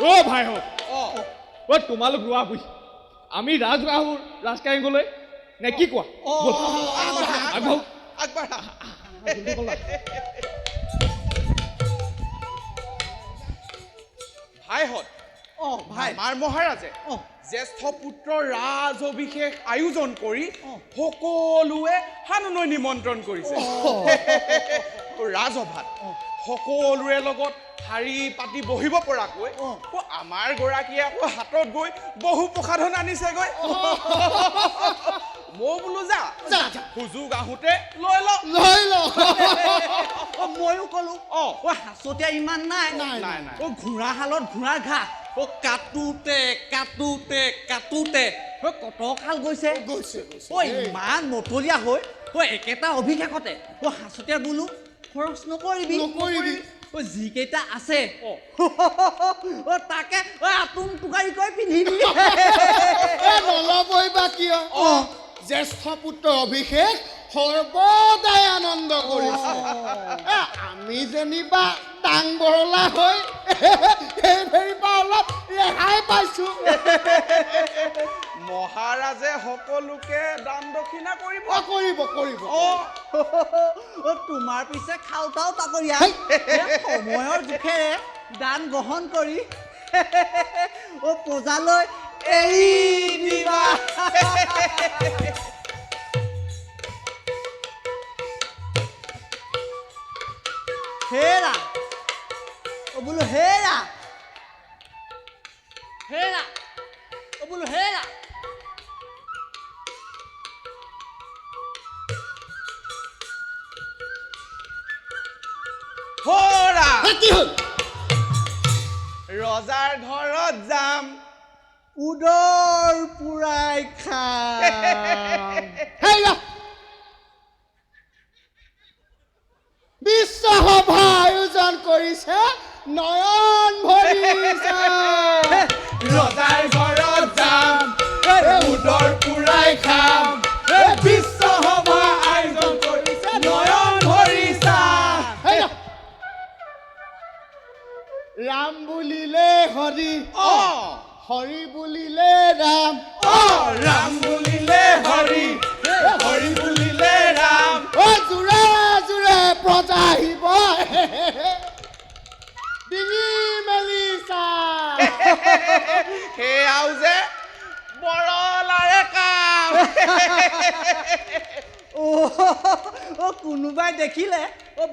অ ভাই হত অ তোমালোক ৰোৱা বুই আমি ৰাজবাহুৰ ৰাজকাৰেংগলৈ নে কি কোৱা ভাইহত আমাৰ মহাৰাজে জ্যেষ্ঠ পুত্ৰৰ ৰাজ অভিষেক আয়োজন কৰি সকলোৱে হানুনৈ নিমন্ত্ৰণ কৰিছে ৰাজসভাত সকলোৰে লগত শাৰী পাতি বহিব পৰাকৈ আমাৰ গৰাকীয়ে আকৌ হাতত গৈ বহু প্ৰসাধন আনিছেগৈ মই বোলো যা সুযোগ আহোঁতে লৈ ল ময়ো কলো হাঁচতীয়া ইমান নাই ঘোঁৰাশালত ঘোঁৰাৰ ঘাঁহ কাটোতে কটকাল গৈছে ইমান মতলীয়া হৈ একেটা অভিষেকতে হাঁচতীয়া বোলো খৰচ নকৰিবি যিকেইটা আছে তাকে আতুম টুকাৰিকৈ পিন্ধিবি নলবই বা কিয় জ্যেষ্ঠ পুত্ৰ অভিষেক সৰ্বদাই আনন্দ কৰিছে আমি যেনিবা ডাং বৰলা হৈ সেইভৰিপা অলপ ৰেহাই পাইছো মহাৰাজে সকলোকে দান দক্ষিণা কৰিব তোমাৰ পিছে খাওঁতাও তাকৰীয়া সময়ৰ জোখেৰে দান গ্ৰহণ কৰি প্ৰজালৈ এৰি দিবা হেৰা বোলো হেৰা বোলো হেৰা ৰজাৰ ঘৰত যাম উদৰ পুৰাই খাম বিশ্বসভা আয়োজন কৰিছে নয়ন ভৰি ৰজাৰ ঘৰত যাম উদৰ পুৰাই খাম বিশ্বসভা আয়োজন কৰিছে নয়ন ভৰি ৰাম বুলিলে হৰি হৰি বুলিলে ৰাম ৰাম বুলিলে হৰি হৰি বুলিলে ৰাম জোৰে জোৰে প্ৰজা আহিব ডিঙি মেলি সেয়াও যে বৰলাৰে কাম কোনোবাই দেখিলে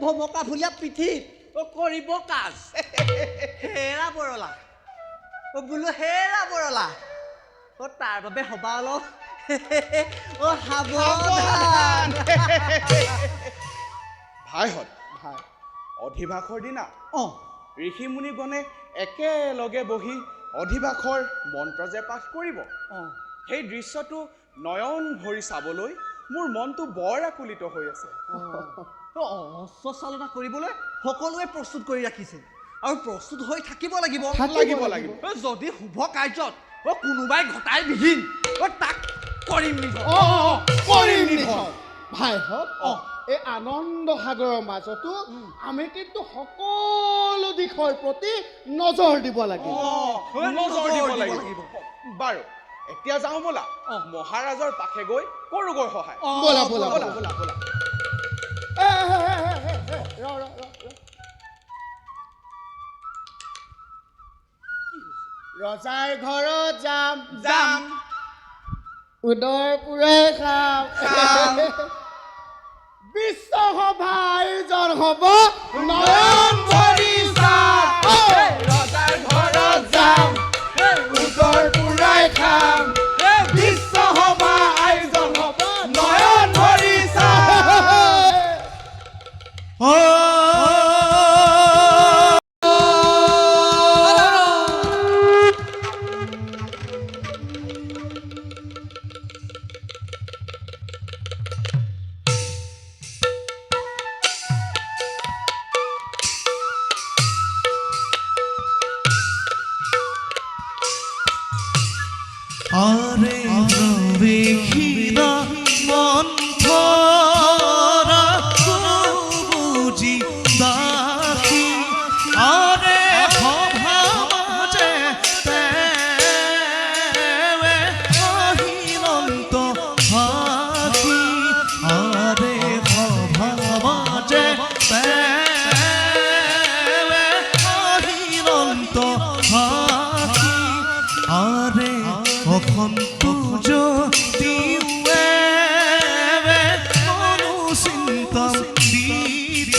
ভমকা ফুলীয়া পিঠিত কৰিব কাজ হেৰা বৰলা বোলো হেৰা বৰলা তাৰ বাবে সবা অলপ সাৱধান ভাইহঁত অধিবাসৰ দিনা ঋষি মুনিগণে একেলগে বহি অধিবাসৰ মন্ত্ৰ যে পাঠ কৰিব সেই দৃশ্যটো নয়ন ভৰি চাবলৈ মোৰ মনটো বৰ আকুলিত হৈ আছে অস্ত্ৰ চালনা কৰিবলৈ সকলোৱে প্ৰস্তুত কৰি ৰাখিছে আৰু প্ৰস্তুত হৈ থাকিব লাগিব যদি শুভ কাৰ্যত কোনোবাই ঘটাই বিহীন তাক কৰিম ভাইহঁত এই আনন্দ সাগৰৰ মাজতো আমি কিন্তু সকলো দিশৰ প্ৰতি নজৰ দিব লাগিব বাৰু এতিয়া যাওঁ ব'লা মহাৰাজৰ পাখে গৈ কৰোগৈ সহায় ব'লা ৰজাৰ ঘৰত যাম উদৰ পুৰাই খাম বিশ্বসভা আয়োজন হ'ব নয়ন ভৰি ৰজাৰ ঘৰত যাম উদৰ পুৰাই খাম বিশ্বসভা আয়োজন হ'ব নয়ন ভৰি দাসী আৰে সভা মাজে তেৱে আহিলন্ত হাতী আৰে সভা মাজে তেৱে আহিলন্ত হাতী আৰে অসন্ত জ্যোতিৱে মনো চিন্তন দিত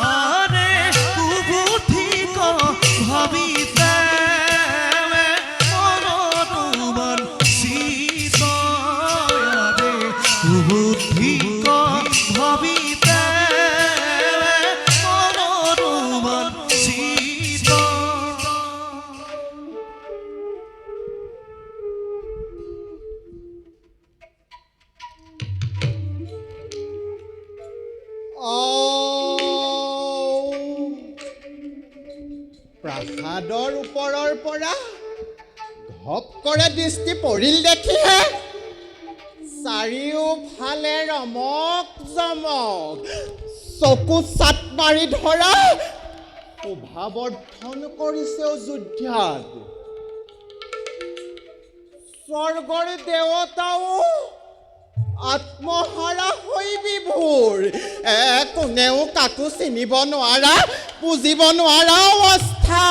আৰে কুবুদ্ধিক ভাবিতে মনোমান চিত আৰে কুবুদ্ধিক ভাবিতে মনোমান চিত প্ৰাসাদৰ ওপৰৰ পৰা ঘপ কৰে দৃষ্টি পৰিল দেখিহে চাৰিওফালে ৰমক জমক চকু চাট মাৰি ধৰা শোভাবৰ্ধন কৰিছে অযোধ্যাত স্বৰ্গৰ দেৱতাও আত্মহাৰা হৈ বিভোৰ কোনেও কাকো চিনিব নোৱাৰা বুজিব নোৱাৰা অৱস্থা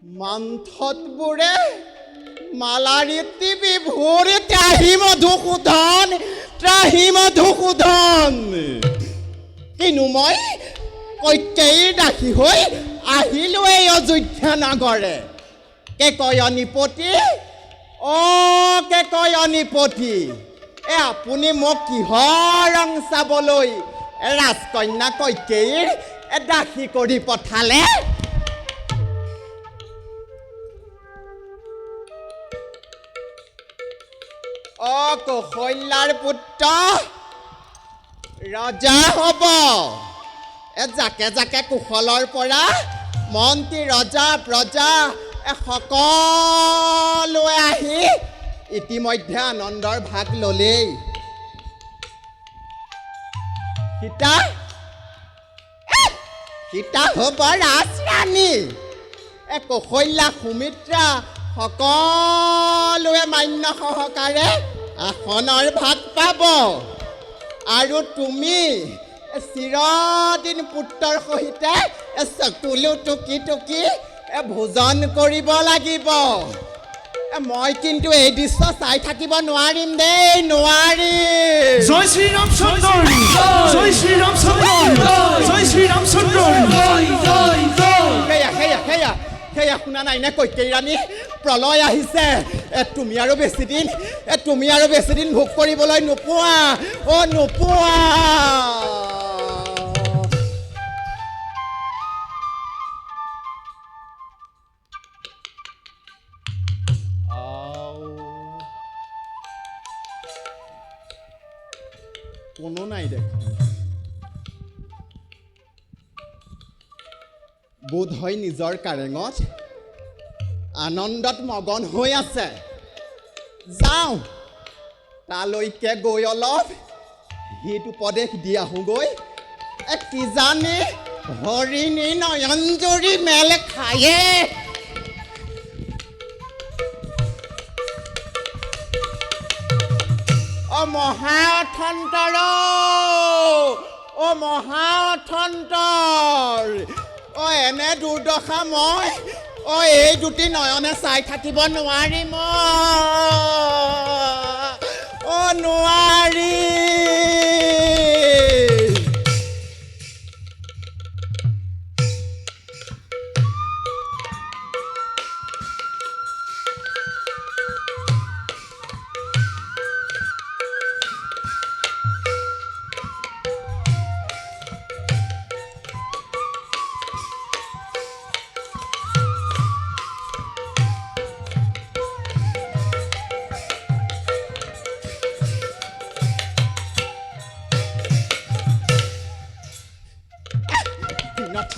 মন্থতবোৰে মালাৰীতি বিভোৰ ত্ৰাহি মধুসূদন কিনো মই কৈকেয়ীৰ দাসী হৈ আহিলোঁ এই অযোধ্যা নগৰে কেকয়নিপতি কেকয়নিপতি আপুনি মোক কিহৰ ৰং চাবলৈ ৰাজকন্যা কৈকেয়ীৰ দাসী কৰি পঠালে কৌশল্যাৰ পুত্ৰ ৰজা হ'ব জাকে জাকে কুশলৰ পৰা মন্ত্ৰী ৰজা প্ৰজা সকলোৱে আহি ইতিমধ্যে আনন্দৰ ভাগ ল'লেই সীতা হ'ব ৰাজৰাণী কৌশল্যা সুমিত্ৰা সকলোৱে মান্য সহকাৰে আসনৰ ভাগ পাব আৰু তুমি চিৰদিন পুত্ৰৰ সহিতে চকুলো টুকি টুকি ভোজন কৰিব লাগিব মই কিন্তু এই দৃশ্য চাই থাকিব নোৱাৰিম দেই নোৱাৰিম জয় শ্ৰীৰামচন্দ্ৰ জয় শ্ৰীৰামচন্দ্ৰ জয় শ্ৰীৰামচন্দ্ৰ সেয়া শুনা নাই নে কৈকেয়ী ৰাণী প্ৰলয় আহিছে তুমি আৰু বেছি দিন ভোগ কৰিবলৈ নোপোৱা নোপোৱা কোনো নাই দেখোন বোধ হয় নিজৰ কাৰেঙত আনন্দত মগন হৈ আছে যাওঁ তালৈকে গৈ অলপ হিত উপদেশ দি আহোঁগৈ কিজানি হৰিণী নয়নজুৰি মেল খায়ে মহাথন্তৰ এনে দুৰ্দশা মই এই দুটি নয়নে চাই থাকিব নোৱাৰিম নোৱাৰি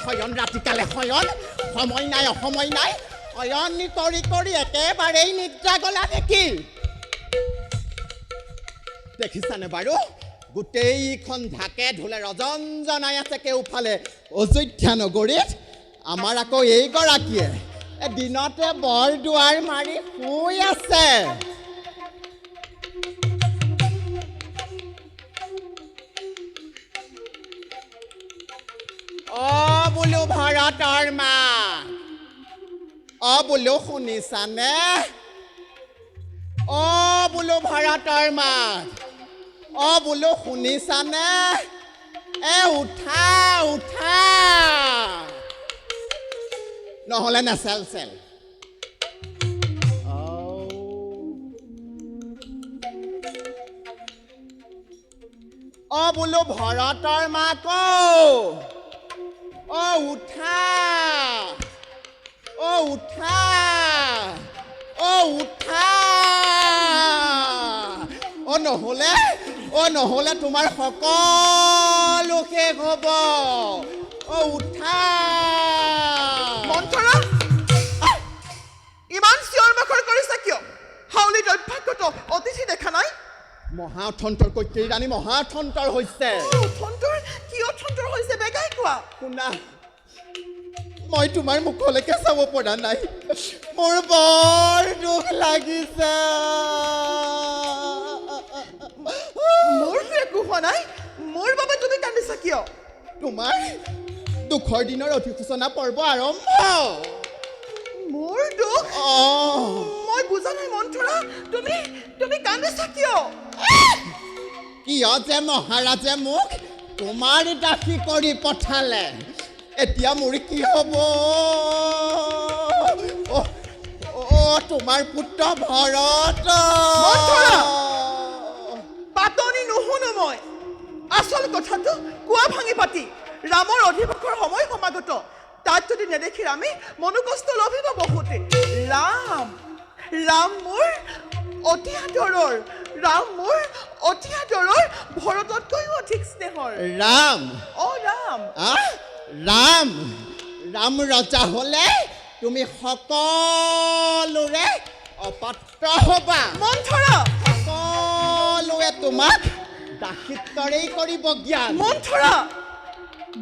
শয়ন ৰাতিকালে শয়ন সময় নাই শয়ন কৰি একেবাৰেই নিদ্ৰা গলা নেকি দেখিছানে বাৰু গোটেইখন ঢাকে ঢোলে ৰজনজনাই আছে কেওফালে অযোধ্যা নগৰীত আমাৰ আকৌ এইগৰাকীয়ে দিনতে বৰদুৱাৰ মাৰি শুই আছে বোলো ভাৰতৰ মা বোলো শুনিছানে বোলো ভাৰতৰ মা বোলো শুনিছানে উঠা উঠা নহ'লে নেচেল চেল বোলো ভৰতৰ মা উঠা উঠা উঠা নহ'লে তোমাৰ সকলো শেষ হ'ব উঠা মন্থৰা ইমান চিঞৰ বাখৰ কৰিছা কিয় হাউলিত অভ্যাগত অতিথি দেখা নাই মহাথন্তৰ কৈকেয়ী ৰাণী মহাথন্তৰ হৈছে অথন্তৰ কি অথন্তৰ হৈছে বেগাই কোৱা শুনা মই তোমাৰ মুখলৈকে চাব পৰা নাই মোৰ বৰ দুখ লাগিছে মোৰতো একো হোৱা নাই মোৰ বাবে তুমি কান্দিছা কিয় তোমাৰ দুখৰ দিনৰ অধিসূচনা পৰ্ব আৰম্ভ মোৰ দুখ মই বুজা নাই মন্থৰা তুমি কান্দিছা কিয় কিয় যে মহাৰাজে মোক তোমাৰ দাসী কৰি পঠালে এতিয়া মোৰ কি হ'ব তোমাৰ পুত্ৰ ভৰত পাতনি নুশুনো মই আচল কথাটো কোৱা ভাঙি পাতি ৰামৰ অধিবাসৰ সময় সমাগত তাত যদি নেদেখি ৰামে মনোকষ্ট লভিব বহুতে ৰাম মোৰ অতি আদৰৰ ভৰততকৈও অধিক স্নেহৰ ৰাম ৰাম ৰাম ৰজা হ'লে তুমি সকলোৰে অপাত্ৰ হ'বা মন্থৰা সকলোৱে তোমাক দাসিত্বৰেই কৰিব জ্ঞান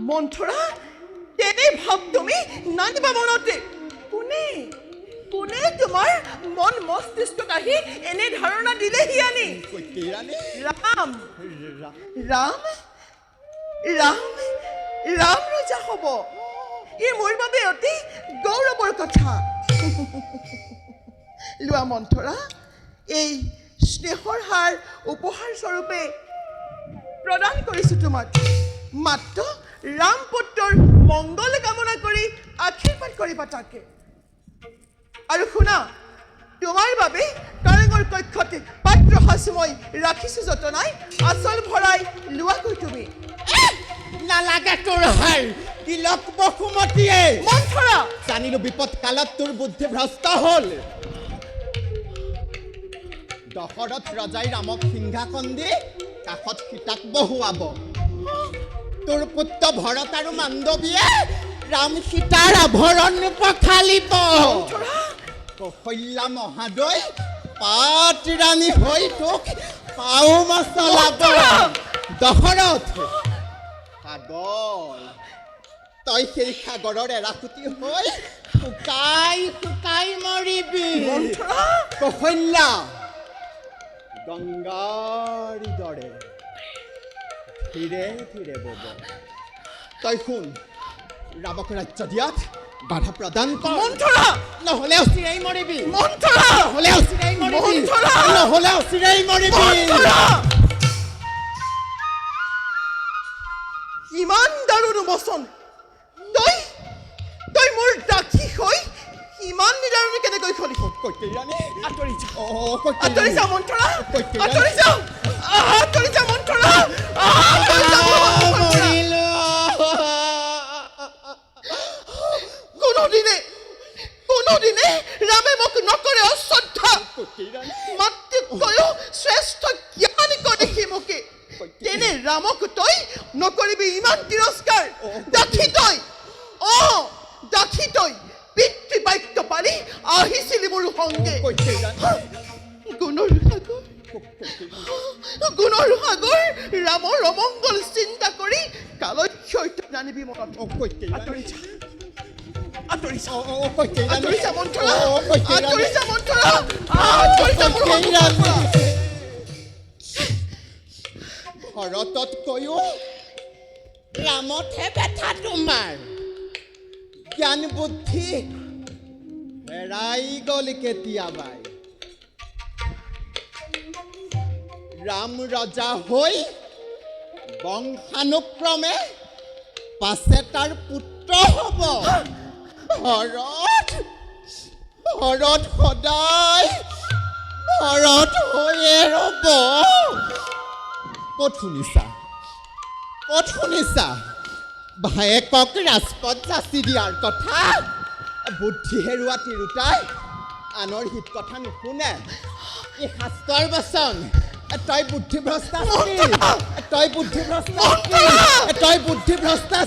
মন্থৰা তেনে ভাৱ তুমি নানিবা মনতে কোনে তোমাৰ মন মস্তিষ্কত আহি এনে ধাৰণা দিলেহি আনি ৰাম ৰজা হ'ব ই মোৰ বাবে অতি গৌৰৱৰ কথা লোৱা মন্থৰা এই স্নেহৰ হাৰ উপহাৰ স্বৰূপে প্ৰদান কৰিছোঁ তোমাক মাত্ৰ ৰাম পুত্ৰৰ মংগল কামনা কৰি আশীৰ্বাদ কৰিবা তাকে আৰু শুনা তোমাৰ বাবে কাৰেঙৰ কক্ষতে পাত্ৰ সাঁচি মই ৰাখিছোঁ যতনাই আচল ভৰাই লোৱাকৈ তুমি নালাগে তোৰ হাৰ তিলক বসুমতীয়ে মন্থৰা জানিলো বিপদ কালত তোৰ বুদ্ধি ভ্ৰষ্ট হ'ল দশৰথ ৰজাই ৰামক সিংহাসন দি কাষত সীতাক বহুৱাব তোৰ পুত্ৰ ভৰত আৰু মাণ্ডৱীয়ে ৰাম সীতাৰ আভৰণ পঠালিব কৌশল্যা মহাদৈ পাত ৰাণী হৈ তোক পাও মচলাব দশৰথ সাগৰ তই সেই সাগৰৰ এৰাসুতি হৈ শুকাই মৰিবি কৌশল্যা গংগাৰ দৰে ধীৰে ধীৰে বব তই শুন ৰামক ৰাজ্য দিয়াত বাধা প্ৰদান কৰ মন্থৰা নহ'লে অচিৰেই মৰিবি মন্থৰা নহ'লে অচিৰেই মৰিবি মন্থৰা নহ'লে অচিৰেই মৰিবি মন্থৰা ইমান দাৰুণ বচন তই মোৰ দাসী হৈ ইমান নিদাৰুণী কেনেকৈ খলি কৈকেয়ী ৰাণী আঁতৰি যা আঁতৰি যা মন্থৰা কৈকেয়ী আঁতৰি যা মন্থৰা মৰিলো কোনোদিনে ৰামে মোক নকৰে অশ্ৰদ্ধা কৈকেয়ী ৰাণী মাতৃতকৈও শ্ৰেষ্ঠ জ্ঞানী দেখি মোকে তেনে ৰামক তই নকৰিবি ইমান তিৰস্কাৰ দাসী তই পিতৃ বাক্য পালি আহিছিলি মোৰ সংগে কৈকেয়ী ৰাণী গুণৰ সাগৰ গুণৰ সাগৰ ৰামৰ অমংগল চিন্তা কৰি কালত চৈত্য জানিবি মনত আঁতৰি যা আঁতৰি যা আঁতৰি যা মন্থৰা আঁতৰি যা মন্থৰা আঁতৰি যা মোৰ মন্থৰা। ভৰততকৈও ৰামতহে বেথা তোমাৰ জ্ঞান বুদ্ধি হেৰাই গ'ল কেতিয়াবাই ৰাম ৰজা হৈ বংশানুক্ৰমে পাছে তাৰ পুত্ৰ হ'ব ভৰত ভৰত সদায় ভৰত হৈয়ে ৰ'ব ক'ত শুনিছা ভায়েকক ৰাজপথ যাচি দিয়াৰ কথা বুদ্ধি হেৰুৱা তিৰোতাই আনৰ হিত কথা নুশুনে ই শাস্ত্ৰৰ বচন তই বুদ্ধিভ্ৰষ্টা তই বুদ্ধিভ্ৰষ্টা তই বুদ্ধিভ্ৰষ্টা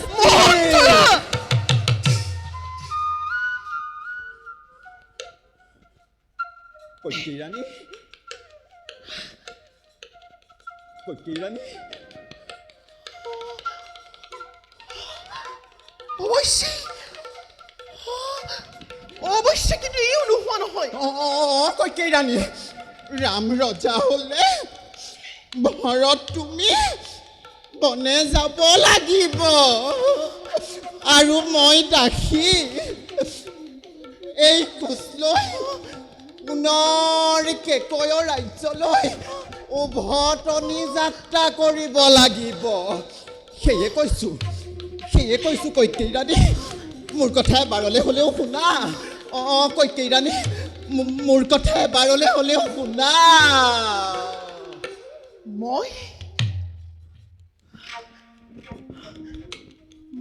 কৈকেয়ী অৱশ্যে কিন্তু এইও নোহোৱা নহয় কৈকেয়ী ৰাণী ৰাম ৰজা হ'লে ভৰত তুমি বনে যাব লাগিব আৰু মই দাসী এই কোচ লৈ পুনৰ কেকৈৰ ৰাজ্যলৈ উভতনি যাত্ৰা কৰিব লাগিব সেয়ে কৈছোঁ কৈকেয়ী ৰাণী মোৰ কথা এবাৰলৈ হ'লেও শুনা কৈকেয়ী ৰাণী মোৰ কথা এবাৰলৈ হ'লেও শুনা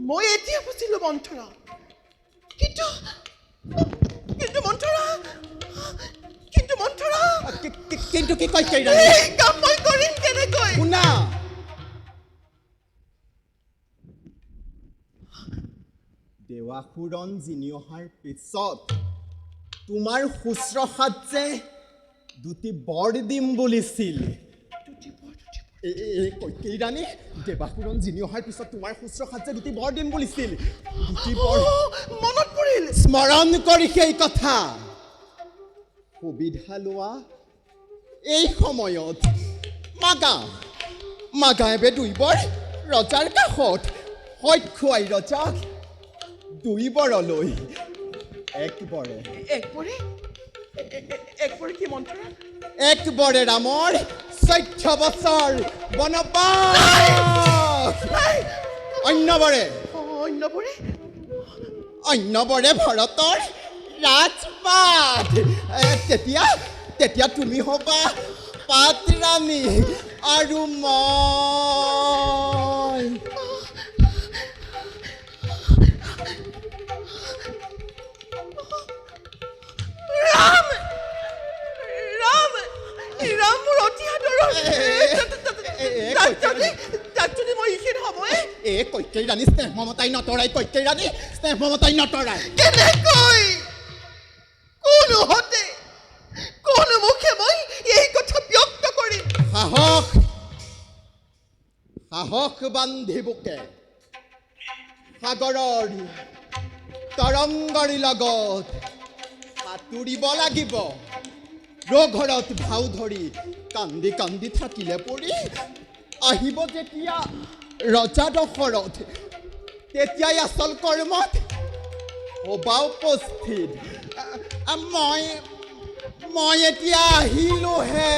মই এতিয়া বুজিলোঁ মন্থৰা কিন্তু মন্থৰা কিন্তু কি কৈকেয়ী ৰাণী এই কাম মই কৰিম কেনেকৈ শুনা দেৱাসুৰণ জিনি অহাৰ পিছত তোমাৰ শুশ্ৰূষাত যে দুটি বৰ দিম বুলিছিল কৈকেয়ী ৰাণী দেৱাসুৰণ জিনি অহাৰ পিছত তোমাৰ শুশ্ৰূষাত যে দুটি বৰ দিম বুলিছিল দুটি বৰ মনত পৰিল স্মৰণ কৰি সেই কথা সুবিধা লোৱা এই সময়ত মাগা এবে দুইবৰ ৰজাৰ কাষত সৈত খুৱাই ৰজাক দুইবৰলৈ একবৰে কি মন্থৰা একবৰে ৰামৰ 14 বছৰ বনবাস অন্যবৰে ভৰতৰ ৰাজপাট তেতিয়া তুমি হ'বা পাট ৰাণী আৰু মই ৰাম মোৰ অতি আদৰৰ তাক যদি মই এইখিনি সময়ে কৈকেয়ী ৰাণী স্নেহ মমতাই নতৰাই কৈকেয়ী ৰাণী স্নেহ মমতাই নতৰাই কেনেকৈ কোন মুখে মই এই কথা ব্যক্ত কৰিম সাহস বান্ধি বুকে সাগৰৰ তৰংগৰ লগত সাঁতুৰিব লাগিব ৰঘৰত ভাও ধৰি কান্দি কান্দি থাকিলে পৰি আহিব যেতিয়া ৰজা দশৰথ তেতিয়াই আচল কৰ্মত হ'বা উপস্থিত মই এতিয়া আহিলোহে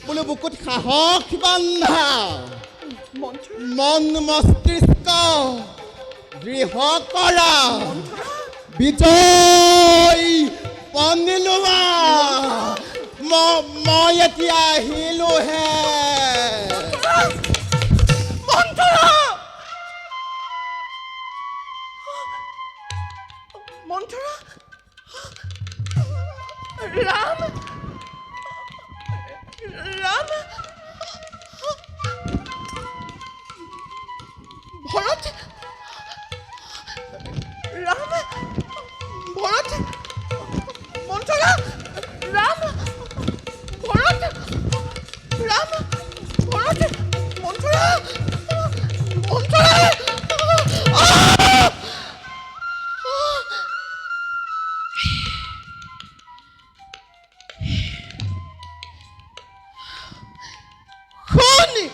বোলো বুকুত সাহস বান্ধা মন মস্তিষ্ক দৃঢ় কৰা বিজয় পানী লোৱা মই এতিয়া আহিলোহে মন্থৰা ৰাম ভৰত ভৰত মন্থৰা ৰাম ভৰত ৰাম ভৰত মন্থৰা মন্থৰা শুনি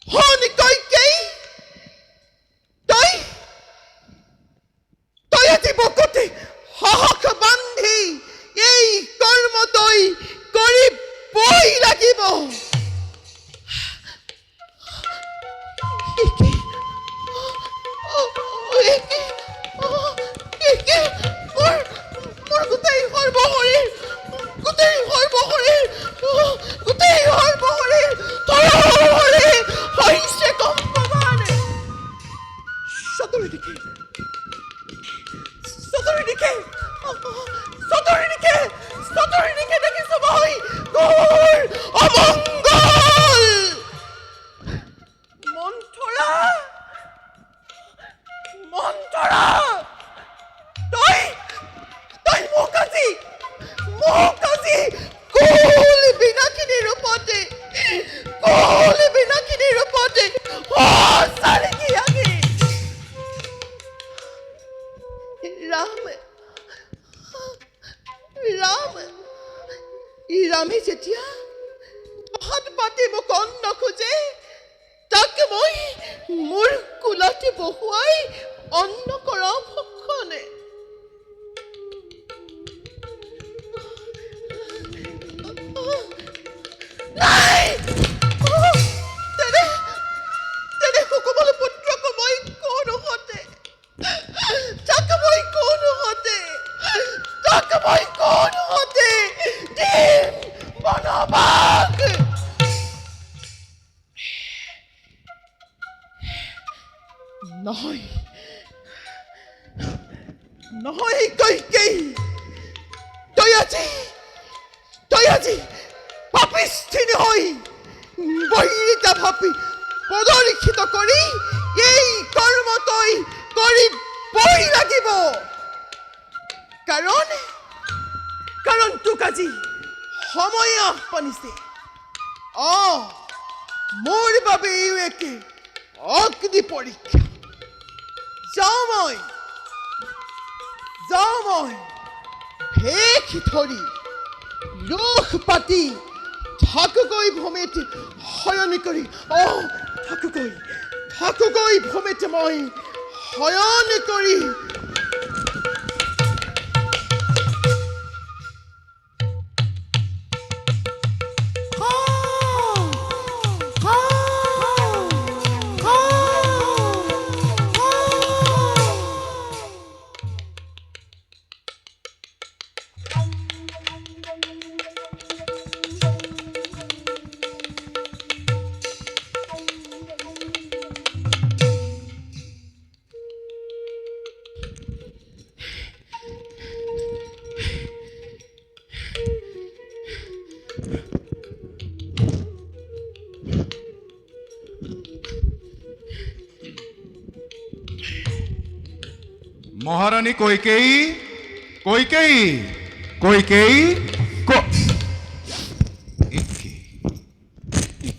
শুনি কইকেই তই তই আজি বকতে সাহস বান্ধি এই কৰ্ম তই কৰিবই লাগিব মোৰ গোটেই সৰ্বশৰীৰ গোটেই সৰ্বশৰীৰ গোটেই সৰ্বশৰীৰ তৰহৰে হৈছে কম্পমান চতুৰ্দিকে চতুৰ্দিকে চতুৰ্দিকে চতুৰ্দিকে দেখিছো মই ঘোৰ অমংগল মন্থৰা মন্থৰা তই তই মোক আজি কুল বিনাকিনী ৰূপতে সঁচাকে আজি ৰামে যেতিয়া হাত পাতি মোক অন্ন খোজে তাক মই মোৰ কোলাতে বহুৱাই অন্ন কৰাও ভক্ষণে নাই তেনে সুকোমল পুত্ৰক মই কোনোহতে তাক মই কোনোহতে দিম বনবাস নহয় নহয় কইকেই তই আজি পাপিষ্ঠিনী হৈ বহিৰিতা ভাবি প্ৰদৰ্শিত কৰি এই কৰ্ম তই কৰিবই লাগিব কাৰণ তোক আজি সময় আহ্বানিছে মোৰ বাবে ইও একে অগ্নি পৰীক্ষা যাওঁ মই ভেষ ধৰি ৰোষ পাতি থাকোগৈ ভূমিত শয়ন কৰি থাকোগৈ ভূমিত মই শয়ন কৰি মহাৰানী কৈকেয়ী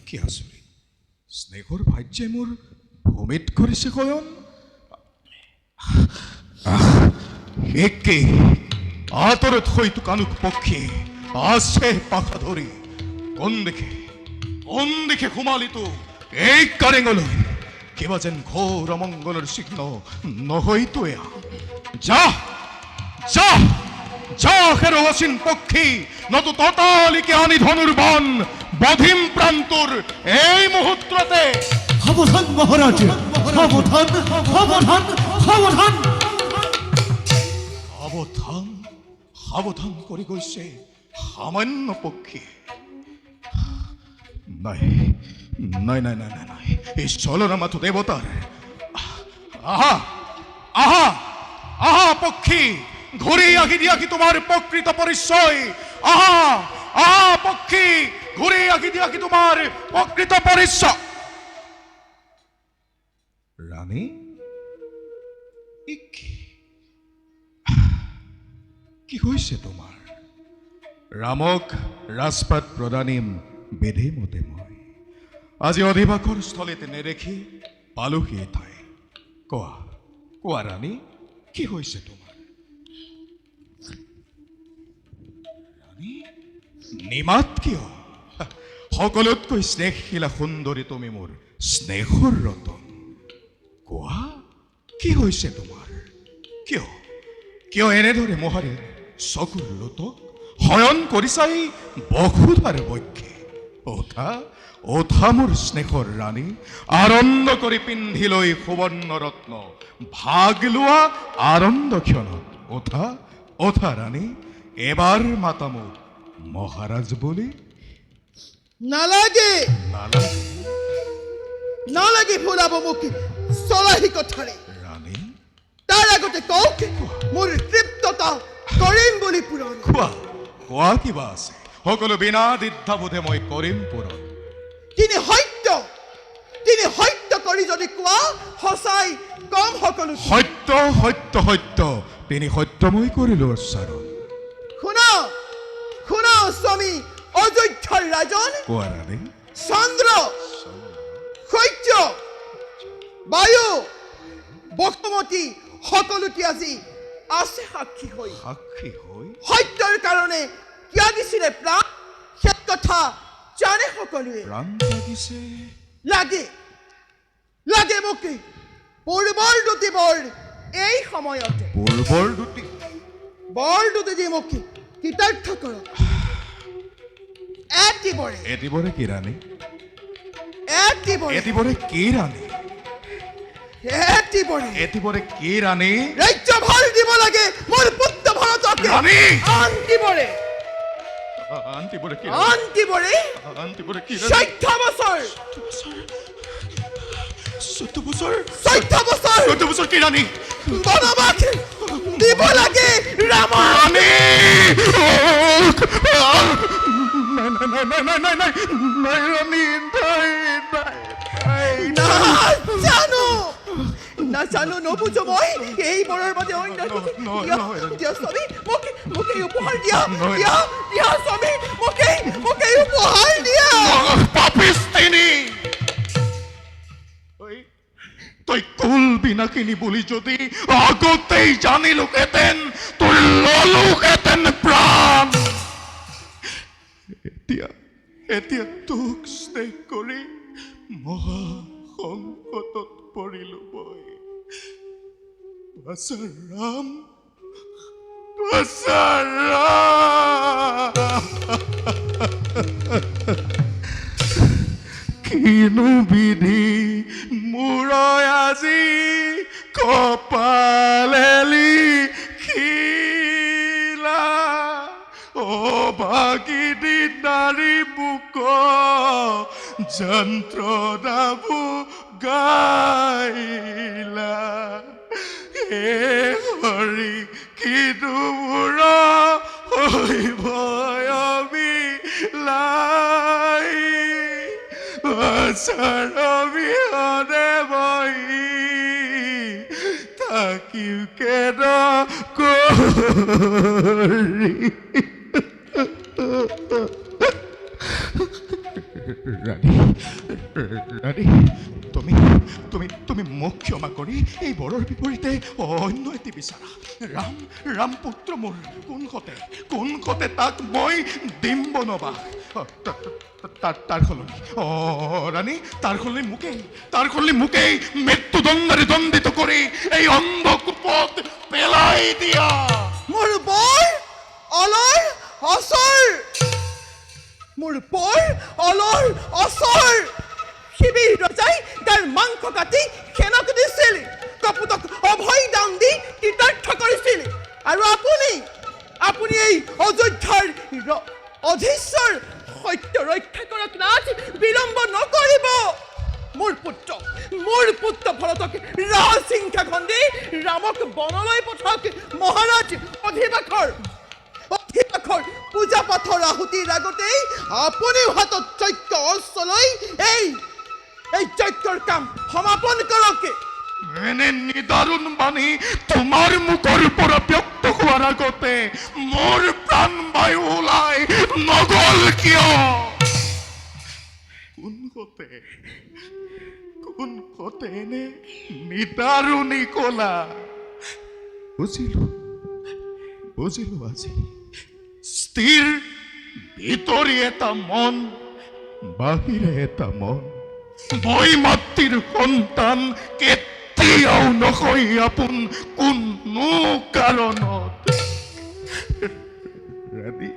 কি আচৰিত স্নেহৰ ভাজ্যে মোৰ ভূমিত কৰিছে শয়ন একে আঁতৰত হয়তো কানুক পক্ষী আছে পাখা ধৰি কোন দেখে সোমালিতো এই কাৰেঙলৈ কিবা যেন ঘোৰ অমংগলৰ চিহ্ন নহয়তো এয়া যা হেৰচিন পক্ষী নতু ততালিকে আনি ধনুৰ্বাণ বধিম প্ৰান্তৰ এই মুহূৰ্ততে সাৱধান মহাৰাজ সাৱধান সাৱধান কৰি গৈছে সামান্য পক্ষী নাই এই চলনা মাথো দেৱতাৰ আহা পক্ষী ঘূৰি আহি দিয়া কি তোমাৰ প্ৰকৃত পৰিচয় আহা পক্ষী ঘূৰি আহি দিয়া কি তোমাৰ প্ৰকৃত পৰিচয় ৰাণী কি হৈছে তোমাৰ? ৰামক ৰাজপাট প্ৰদানিম বেধে মতে মই আজি অধিবাসৰ স্থলীতে নেদেখি পালোহি এই ঠাই। কোৱা কোৱা ৰাণী, কি হৈছে তোমাৰ? ৰাণী নিমাত কিয়? সকলোতকৈ স্নেহশীলা সুন্দৰী তুমি মোৰ স্নেহৰ ৰতন। কোৱা কি হৈছে তোমাৰ? কিয় কিয় এনেদৰে মোহাৰে চকুৰ লোতক শয়ন কৰিছাই বসুধাৰ বক্ষে? ওঠা ওঠা মোৰ স্নেহৰ ৰাণী, আনন্দ কৰি পিন্ধি লৈ সুবৰ্ণ ৰত্ন ভাগ লোৱা আনন্দ ক্ষণত। ওঠা ওঠা ৰাণী, এবাৰ মাতা মোক মহাৰাজ বুলি। নালাগে নালাগে নালাগে ফুৰাব মোক চলাহী কথাৰে। ৰাণী তাৰ আগতে কওক মোৰ তৃপ্ততা কৰিম বুলি পূৰণ। কোৱা কোৱা কিবা আছে? সকলো বিনা দ্বিধাবোধে মই কৰিম পূৰণ। তিনি সত্য কৰি যদি কোৱা সঁচাই কম সকলো। সত্য সত্য সত্য তিনি সত্য মই কৰিলো উচ্চাৰণ। শুনা শুনা স্বামী অযোধ্যাৰ ৰাজন। কোৱা ৰাণী। চন্দ্ৰ সূৰ্য বায়ু বসুমতী সকলোটি আজি আছে সাক্ষী হৈ। সাক্ষী হৈ সত্যৰ কাৰণে কিয় দিছিলে প্ৰাণ সেই কথা জানে সকলোৱে। প্ৰাণ লাগিছে লাগে লাগে মোক পূৰ্বৰ দুটি বৰ এই সময়তে পূৰ্বৰ দুটি বৰ দুটি দি মোক কৃতাৰ্থ কৰক। এটিবৰে এটিবৰে কি ৰাণী? এটিবৰে এটিবৰে কি ৰাণী? এটিবৰে এটিবৰে কি ৰাণী? ৰাজ্যভাৰ দিব লাগে মোৰ পুত্ৰ ভৰতক। ৰাণী আনটিবৰে আন্তিবৰে কি? আনটিবৰে আন্তিবৰে কি? 14 বছৰ 14 বছৰ 14 বছৰ 14 বছৰ কি ৰাণী? বনবাস দিব লাগে ৰামৰ। ৰাণী নাই নাই নাই নাই নাই নাই নাই নাই ৰাণী নাই নাই নাজানো নুবুজো মই এই বৰৰ বাবে অন্য দিয়া স্বামী মোক এই উপহাৰ দিয়া দিয়া দিয়া স্বামী মোক এই উপহাৰ দিয়া। পাপিষ্টিনী, তই কুল বিনাকিনী বুলি যদি আগতেই জানিলোহেঁতেন তোৰ ললোহেঁতেন প্ৰাণ। এতিয়া এতিয়া তোক স্নেহ কৰি মহা সংকটত পৰিলো মই। ৰাম কিনো বিধি মোৰ আজি কপালেলি খিলা। অভাগিনী নাৰী বুক যন্ত্ৰণাবু গাইলা। হে হৰি কিনো মোৰ ভয়বি লাই বিহনে বহি থাকিও কেন কৰি। ৰাণী ৰাণী তুমি তুমি তুমি মোক ক্ষমা কৰি এই বৰৰ বিপৰীতে অন্য এটি বিচাৰা। ৰাম ৰাম পুত্ৰ মোৰ কোনখতে তাক মই দিম বনবাস। তাৰ সলনি ৰাণী তাৰ সলনি মোকেই মৃত্যুদণ্ডৰে দণ্ডিত কৰি এই অন্ধকূপত পেলাই দিয়া। মোৰ বৰ অলৰ অচৰ মোৰ বৰ অলৰ অচৰ শিবিৰ ৰজাই তাৰ মাংস কাটি সেনক দিছিল, কপুতক অভয় দান দি কৃতাৰ্থ কৰিছিল। আৰু আপুনি এই অযোধ্যাৰ অধীশ্বৰ সত্য ৰক্ষা কৰক নাথ, বিলম্ব নকৰিব। মোৰ পুত্ৰ ভৰতক ৰাজসিংহাসন দি ৰামক বনলৈ পঠাওক। মহাৰাজ অধিবাসৰ পূজা পাঠৰ আহুতিৰ আগতেই আপুনিও হাতত যজ্ঞ অস্ত্ৰলৈ এই যজ্ঞৰ কাম সমাপন কৰক। এনে নিদাৰুণ বাণী তোমাৰ মুখৰ পৰা ব্যক্ত হোৱাৰ আগতে কোনখতে এনে নিদাৰুণী কলা বুজিলো আজি স্থিৰ ভিতৰি এটা মন বাহিৰে এটা মন মই মাতৃৰ সন্তান কেতিয়াও নকয় আপোন কোনো কাৰণত ৰাধি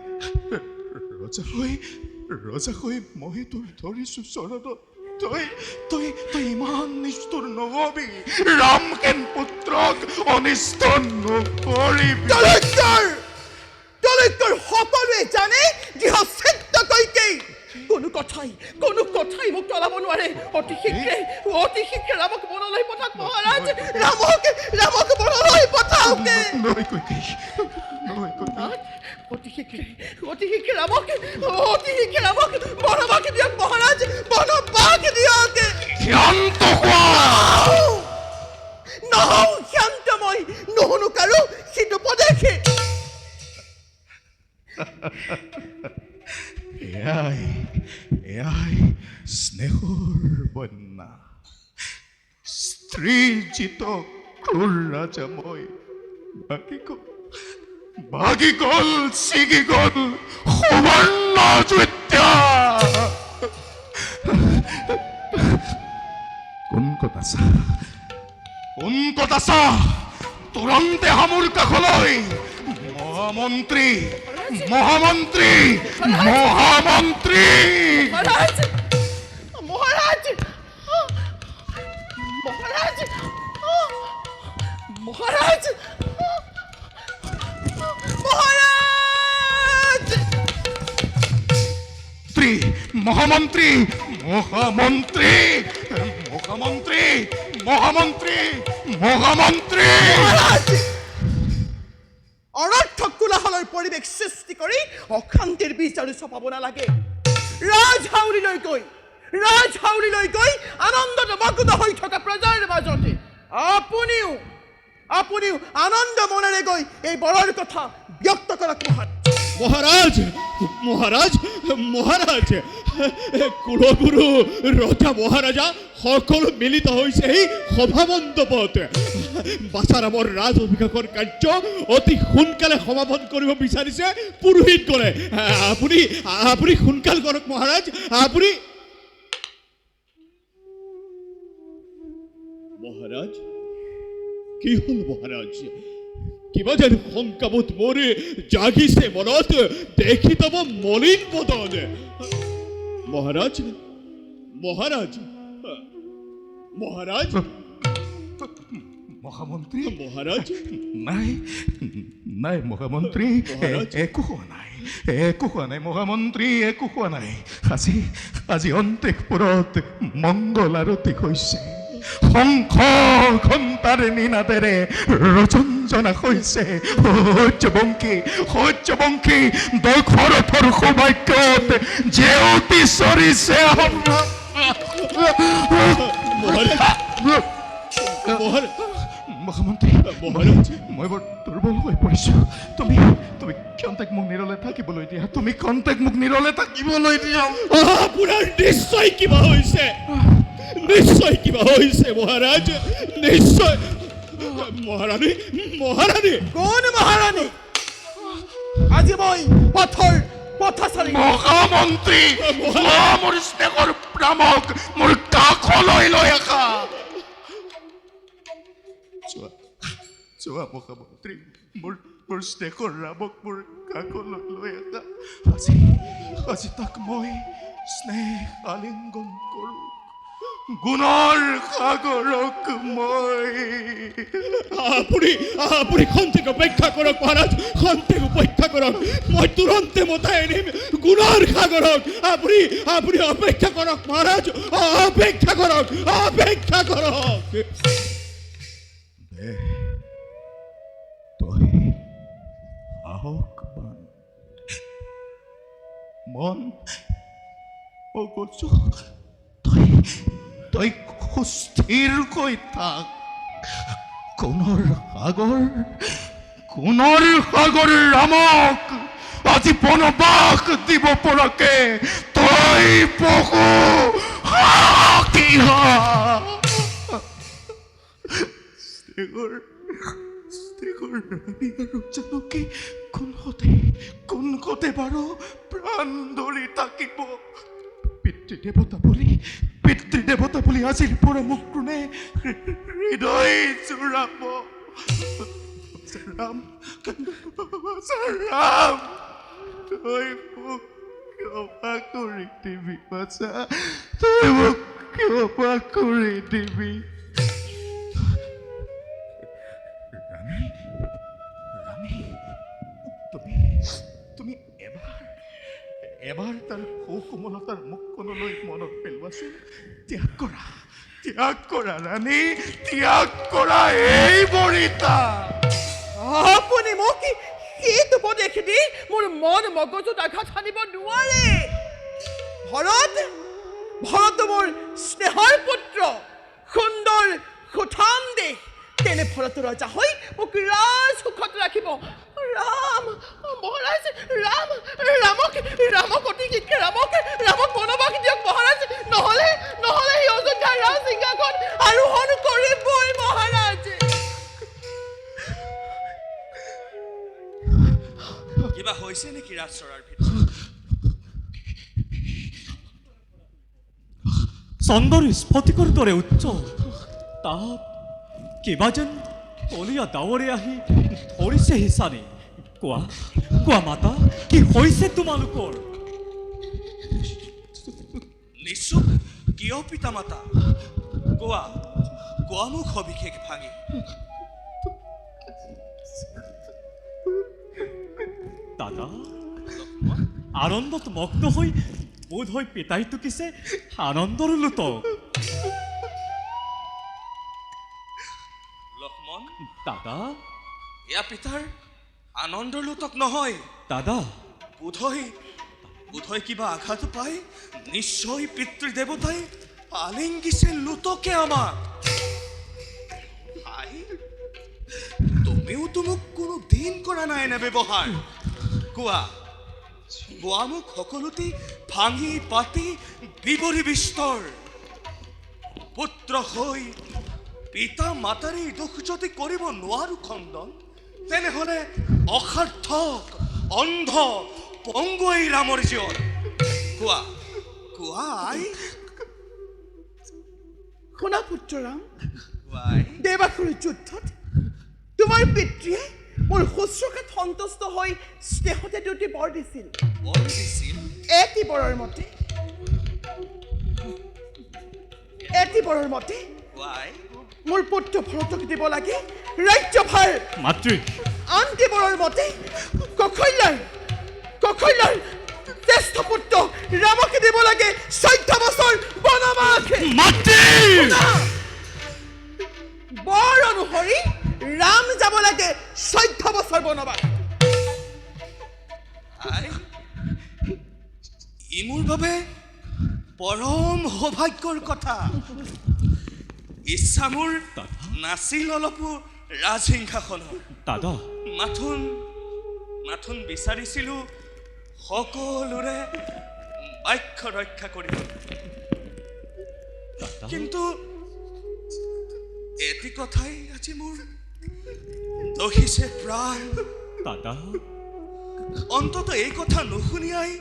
ৰজা হৈ মই তোৰ ধৰিছো চৰণত তই ইমান নিষ্ঠুৰ নহবি ৰামকেন পুত্ৰক অনিষ্ট নকৰিবি দলিতৰ সকলোৱে জানে গৃহচ্ছেদ কৈকেয়ী কোনো কথাই মোক তলাব নোৱাৰে অতি শীঘ্ৰে ৰামক বনলৈ পঠাওক মহাৰাজ ৰামক বনলৈ পঠাওকে নহয় কৈকেয়ী অতি শীঘ্ৰে ৰামক বনবাস দিয়ক মহাৰাজ বনবাস দিয়ক শান্ত হোৱা নহওঁ শান্ত মই নুশুনো কাৰো সিটো পদেশে এয়াই স্নেহৰ বন্যা স্ত্ৰী জিত ক্ৰূৰ ৰাজা মই ভাগি গল ছিগি গল সুবৰ্ণ যুদ্ধা কোন কথা চা তুৰন্তে হামুৰ কাষলৈ মহামন্ত্ৰী মহাৰাজ মহামন্ত্ৰী অনৰ্থক কোলাহলৰ পৰিৱেশ সৃষ্টি কৰি অশান্তিৰ বীজ আৰু ছপাব নালাগে ৰাজহাউলিলৈ গৈ আনন্দত মগ্ন হৈ থকা প্ৰজাৰ মাজতে আপুনিও আনন্দ মনেৰে গৈ এই বৰৰ কথা ব্যক্ত কৰক মহাৰাজ কুলগুৰু ৰজা মহাৰাজা সকলো মিলিত হৈছে এই সভামণ্ডপত বাছাৰামৰ ৰাজ অভিষেকৰ কাৰ্য অতি সোনকালে সমাপন কৰিব বিচাৰিছে পুৰোহিতগণে আপুনি সোনকাল কৰক মহাৰাজ মহাৰাজ কি হ'ল মহাৰাজ কিবা যেন শংকাবোধ মোৰ জাগিছে মনত দেখি তব মলিন বদন মহাৰাজ মহামন্ত্ৰী মহাৰাজ নাই মহামন্ত্ৰী একো হোৱা নাই মহামন্ত্ৰী একো হোৱা নাই আজি অন্তঃপুৰত মংগল আৰতি হৈছে শংখ ঘণ্টাৰ নিনাদেৰে ৰজঞ্জনা হৈছে সূৰ্যবংশী দশৰথৰ সৌভাগ্যত জেউতি চৰিছে মহামন্ত্ৰী মই বৰ দুৰ্বল হৈ পৰিছো তুমি ক্ষন্তেক মোক নিৰলে থাকিবলৈ দিয়া আপোনাৰ নিশ্চয় কিবা হৈছে মহাৰাজ নিশ্চয় মহাৰাণী কোন মহাৰাণী আজি মই পথচাৰী মহামন্ত্ৰী মোৰ স্নেহৰ প্ৰামক মোৰ কাষলৈ লৈ আহা চোৱা মহামন্ত্ৰী মোৰ স্নেহৰ ৰামক মোৰ কাষলৈ লৈ আহা আজি তাক মই স্নেহ আলিংগন কৰোঁ গুণৰ সাগৰক মই আপুনি খন্তেক অপেক্ষা কৰক মহাৰাজ খন্তেক অপেক্ষা কৰক মই তুৰন্তে মতাই আনিম গুণৰ সাগৰক আপুনি অপেক্ষা কৰক মহাৰাজ অপেক্ষা কৰক তই আহকবান মন অগজু তই সুস্থিৰকৈ থাক কোণৰ সাগৰ ৰামক আজি বনবাস দিব পৰাকে তই পহু কি স্নেহৰ ৰাণী আৰু জানকী কোনহতে বাৰু প্ৰাণ ধৰি থাকিব? পিতৃদেৱতা বুলি আজিৰ পৰা মোক কোনে হৃদয় জোৰাব? ৰাম তই মোক ক্ষমা কৰি দিবি বাচা, তই মোক ক্ষমা কৰি দিবি। ৰাণী, তুমি এবাৰ তাৰ সৌকোমলতাৰ মুখখনলৈ মনত পেলোৱাচোন। ত্যাগ কৰা ৰাণী, ত্যাগ কৰা এই বৰিতা। আপুনি মোক সেইটো উপদেশ দি মোৰ মন মগজুত আঘাত সানিব নোৱাৰে। ভৰত মোৰ স্নেহৰ পুত্ৰ, সুন্দৰ সুঠাম দেশ। তেনে ভৰত ৰজা হৈ মোক ৰাজসুখত ৰাখিব। ৰাম মহাৰাজ, ৰামক অতি শীঘ্ৰে ৰামক বনবাস দিয়ক মহাৰাজ, নহ'লে সেই অযোধ্যাৰ ৰাজ সিংহাসন আৰোহণ কৰিবই মহাৰাজ। কিবা হৈছে নেকি ৰাজচৰাৰ ভিতৰত? চন্দৰ স্ফটিকৰ দৰে উজ্জ্বল, তাত কিবা যেন কলীয়া ডাৱৰে আহি ধৰিছে হিচানে। কোৱা মাতা, কি হৈছে তোমালোকৰ? নিশ্চয় কিয় পিতা মাতা? কোৱা মোক সবিশেষ ভাঙি। দাদা আনন্দত মগ্ন হৈ বোধ হৈ পিতাই টুকিছে আনন্দৰ লুটক। লক্ষ্মণ, দাদা এয়া পিতাৰ আনন্দৰ লুটক নহয় দাদা, বোধহয় কিবা আঘাত পাই নিশ্চয় পিতৃদেৱতাই আলিংগিছে লুটকে আমাক। তুমিওতো মোক কোনো দিন কৰা নাই নে ব্যৱহাৰ? কোৱা মোক সকলোতে ভাঙি পাতি বিবৰি বিস্তৰ। পুত্ৰ হৈ পিতা মাতাৰী দোষ যদি কৰিব নোৱাৰো খণ্ডন, তেনেহ'লে অসাৰ্থক অন্ধ পংগু এই ৰামৰ জীৱন। কোৱা আই। শুনা পুত্ৰ ৰাম, আই দেৱাসুৰৰ যুদ্ধত তোমাৰ পিতৃয়ে মোৰ শুশ্ৰূষাত সন্তুষ্ট হৈ স্নেহতে দুটি বৰ দিছিল। এটি বৰৰ মতে মোৰ পুত্ৰ ভৰতক দিব লাগে ৰাজ্যভাৰ। মাতৃ আনটি বৰৰ মতে কৌশল্যাৰ জ্যেষ্ঠ পুত্ৰ ৰামকে দিব লাগে 14 বছৰ বনবাস। বৰ অনুসৰি ৰাম যাব লাগে 14 বছৰ বনবাস। ই মোৰ বাবে পৰম সৌভাগ্যৰ কথা। ইচ্ছা মোৰ নাছিল অলপো ৰাজসিংহাসনৰ। দাদা মাথোন বিচাৰিছিলো সকলোৰে বাক্য ৰক্ষা কৰিব, কিন্তু এটি কথাই আজি মোৰ দহিছে প্ৰাণ। দাদা অন্তত এই কথা নুশুনিয়াই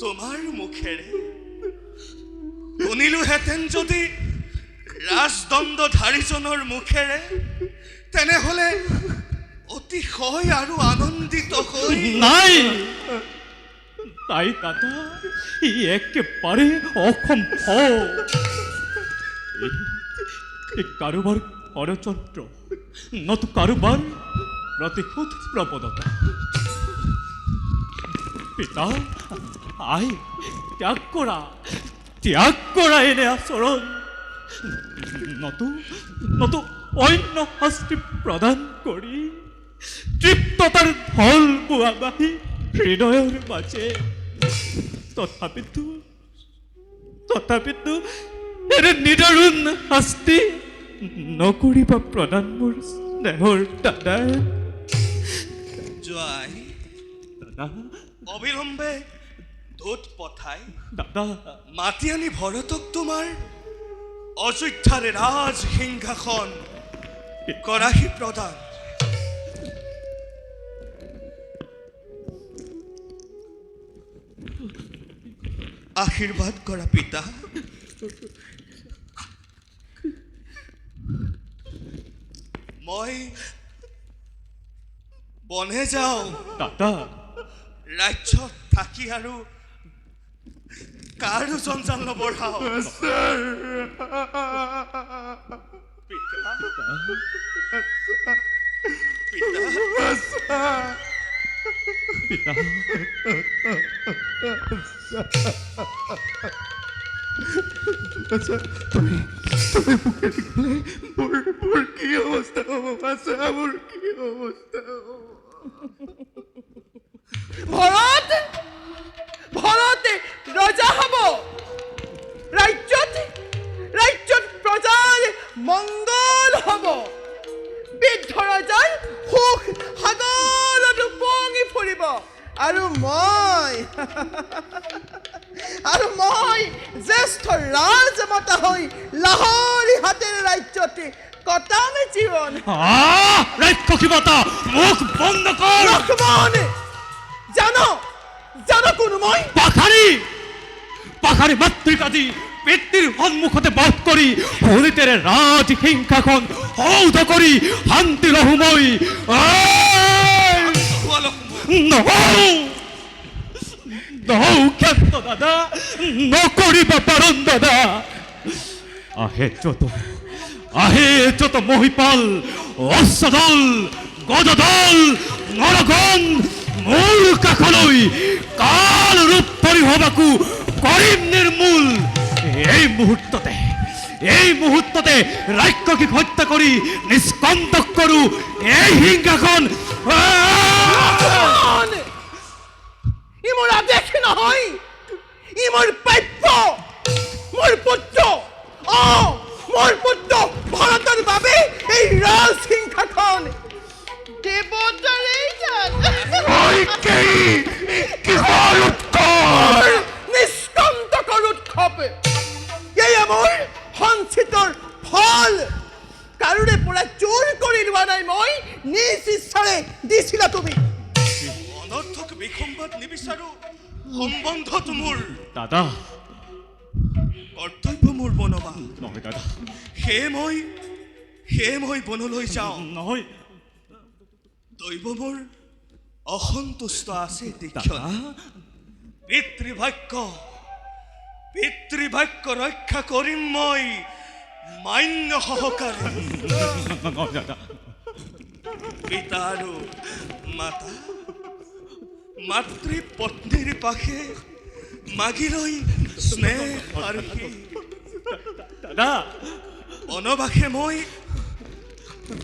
তোমাৰ মুখেৰে শুনিলোহেঁতেন যদি ৰাজদণ্ডধাৰীজনৰ মুখেৰে, তেনেহ'লে অতিশয় আৰু আনন্দিত হৈ নাই তাই দাদা, ই একেবাৰে অসম্ভৱ। কাৰোবাৰ ষড়যন্ত্ৰ, নতু কাৰোবাৰ প্ৰতিশোধ প্ৰৱণতা। পিতা আই, ত্যাগ কৰা এনে আচৰণ, নতু অন্য শাস্তি প্ৰদান কৰি তৃপ্ততাৰ ঢল বোৱা বাঢ়ি হৃদয়ৰ মাজে। তথাপিতো এনে নিদাৰুণ শাস্তি নকৰিবা প্ৰদান মোৰ স্নেহৰ দাদাই। জোৱাই দাদা অবিলম্বে দূত পঠাই দাদা মাতি আনি ভৰতক তোমাৰ অযোধ্যাৰে ৰাজ সিংহাসন কৰাহি প্ৰদান। আশীৰ্বাদ কৰা পিতা। মই বনে যাওঁ, দাদা ৰাজ্যত থাকি আৰু কাৰো জঞ্জাল নবঢ়াওঁ। পিতা পিতা তুমি মুখে দেখিলে মোৰ কি অৱস্থা হ'ব বাছা, মোৰ কি অৱস্থা হ'ব। ভৰত ভৰত ৰজা হ'ব। ৰাজ্যত প্ৰজাৰ মংগল হ'ব। বৃদ্ধ ৰজাৰ সুখ সাগৰত উপঙি ফুৰিব। আৰু মই জ্যেষ্ঠ ৰাজমাতা হৈ লাহৰী হাতেৰে ৰাজ্যতে কটামে জীৱন। ৰাক্ষসীমতা মুখ বন্ধ কৰ। লক্ষ্মণ জানো কোনো মই পাখাৰী মাতৃকাজি পিতৃৰ সন্মুখতে বধ কৰি হৰিতেৰে ৰাজ সিংহাসন হৌধ কৰি শান্তি ৰহো মই। নহওঁ ক্ষেত্ৰ দাদা, নকৰিব পাৰণ দাদা। আহে যত মহিপাল অশ্বদল গজদল নৰগণ মোৰ কাষলৈ কাল ৰূপ পৰিভৱাকো কৰিম নিৰ্মূল। এই মুহূৰ্ততে ৰাক্ষসীক হত্যা কৰি নিষ্কণ্টক কৰো এই সিংহাসন। ই মোৰ আদেশ নহয়, ই মোৰ প্ৰাপ্য। মোৰ পুত্ৰ ভৰতৰ বাবে এই ৰাজ সিংহাসন দেৱতাৰে নিষ্কণ্টকৰ উৎসৱ। এয়া মোৰ সঞ্চিতৰ ফল। কাৰোৰে পৰা চোৰ কৰি লোৱা নাই মই, নিজ ইচ্ছাৰে দিছিলা তুমি। অনৰ্থক বিসম্বাদ নিবিচাৰো। সম্বন্ধটো মোৰ দাদা কৰ্তব্য মোৰ বনবা নহয় দাদা, সেয়ে মই বনলৈ যাওঁ। নহয় দৈৱ মোৰ অসন্তুষ্ট আছে। দাদা পিতৃবাক্য ৰক্ষা কৰিম মই মান্য সহকাৰে। দাদা পিতা আৰু মাতৃ পত্নীৰ পাশে মাগিলৈ স্নেহ আৰু দাদা বনবাসে মই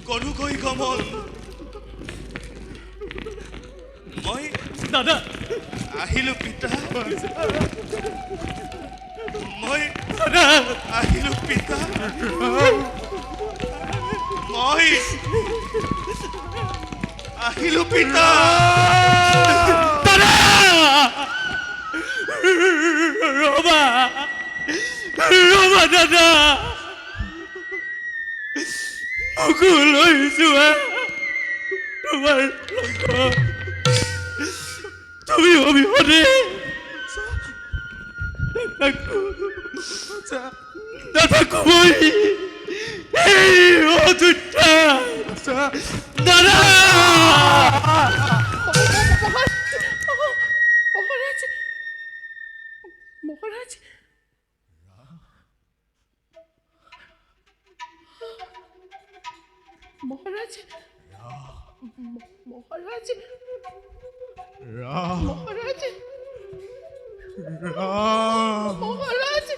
কৰোগৈ গমন। মই দাদা আহিলো পিতা, মই দাদা আহিলো পিতা, মই আহিলো পিতা। দাদা ৰবা দাদা, মোকো লৈ যোৱা তোমাৰ লগত। তুমি অবিহনে নাথাকো মই এই অযোধ্যা। দাদা মহারাজ মহারাজ মহারাজ মহারাজ মহারাজ মহারাজ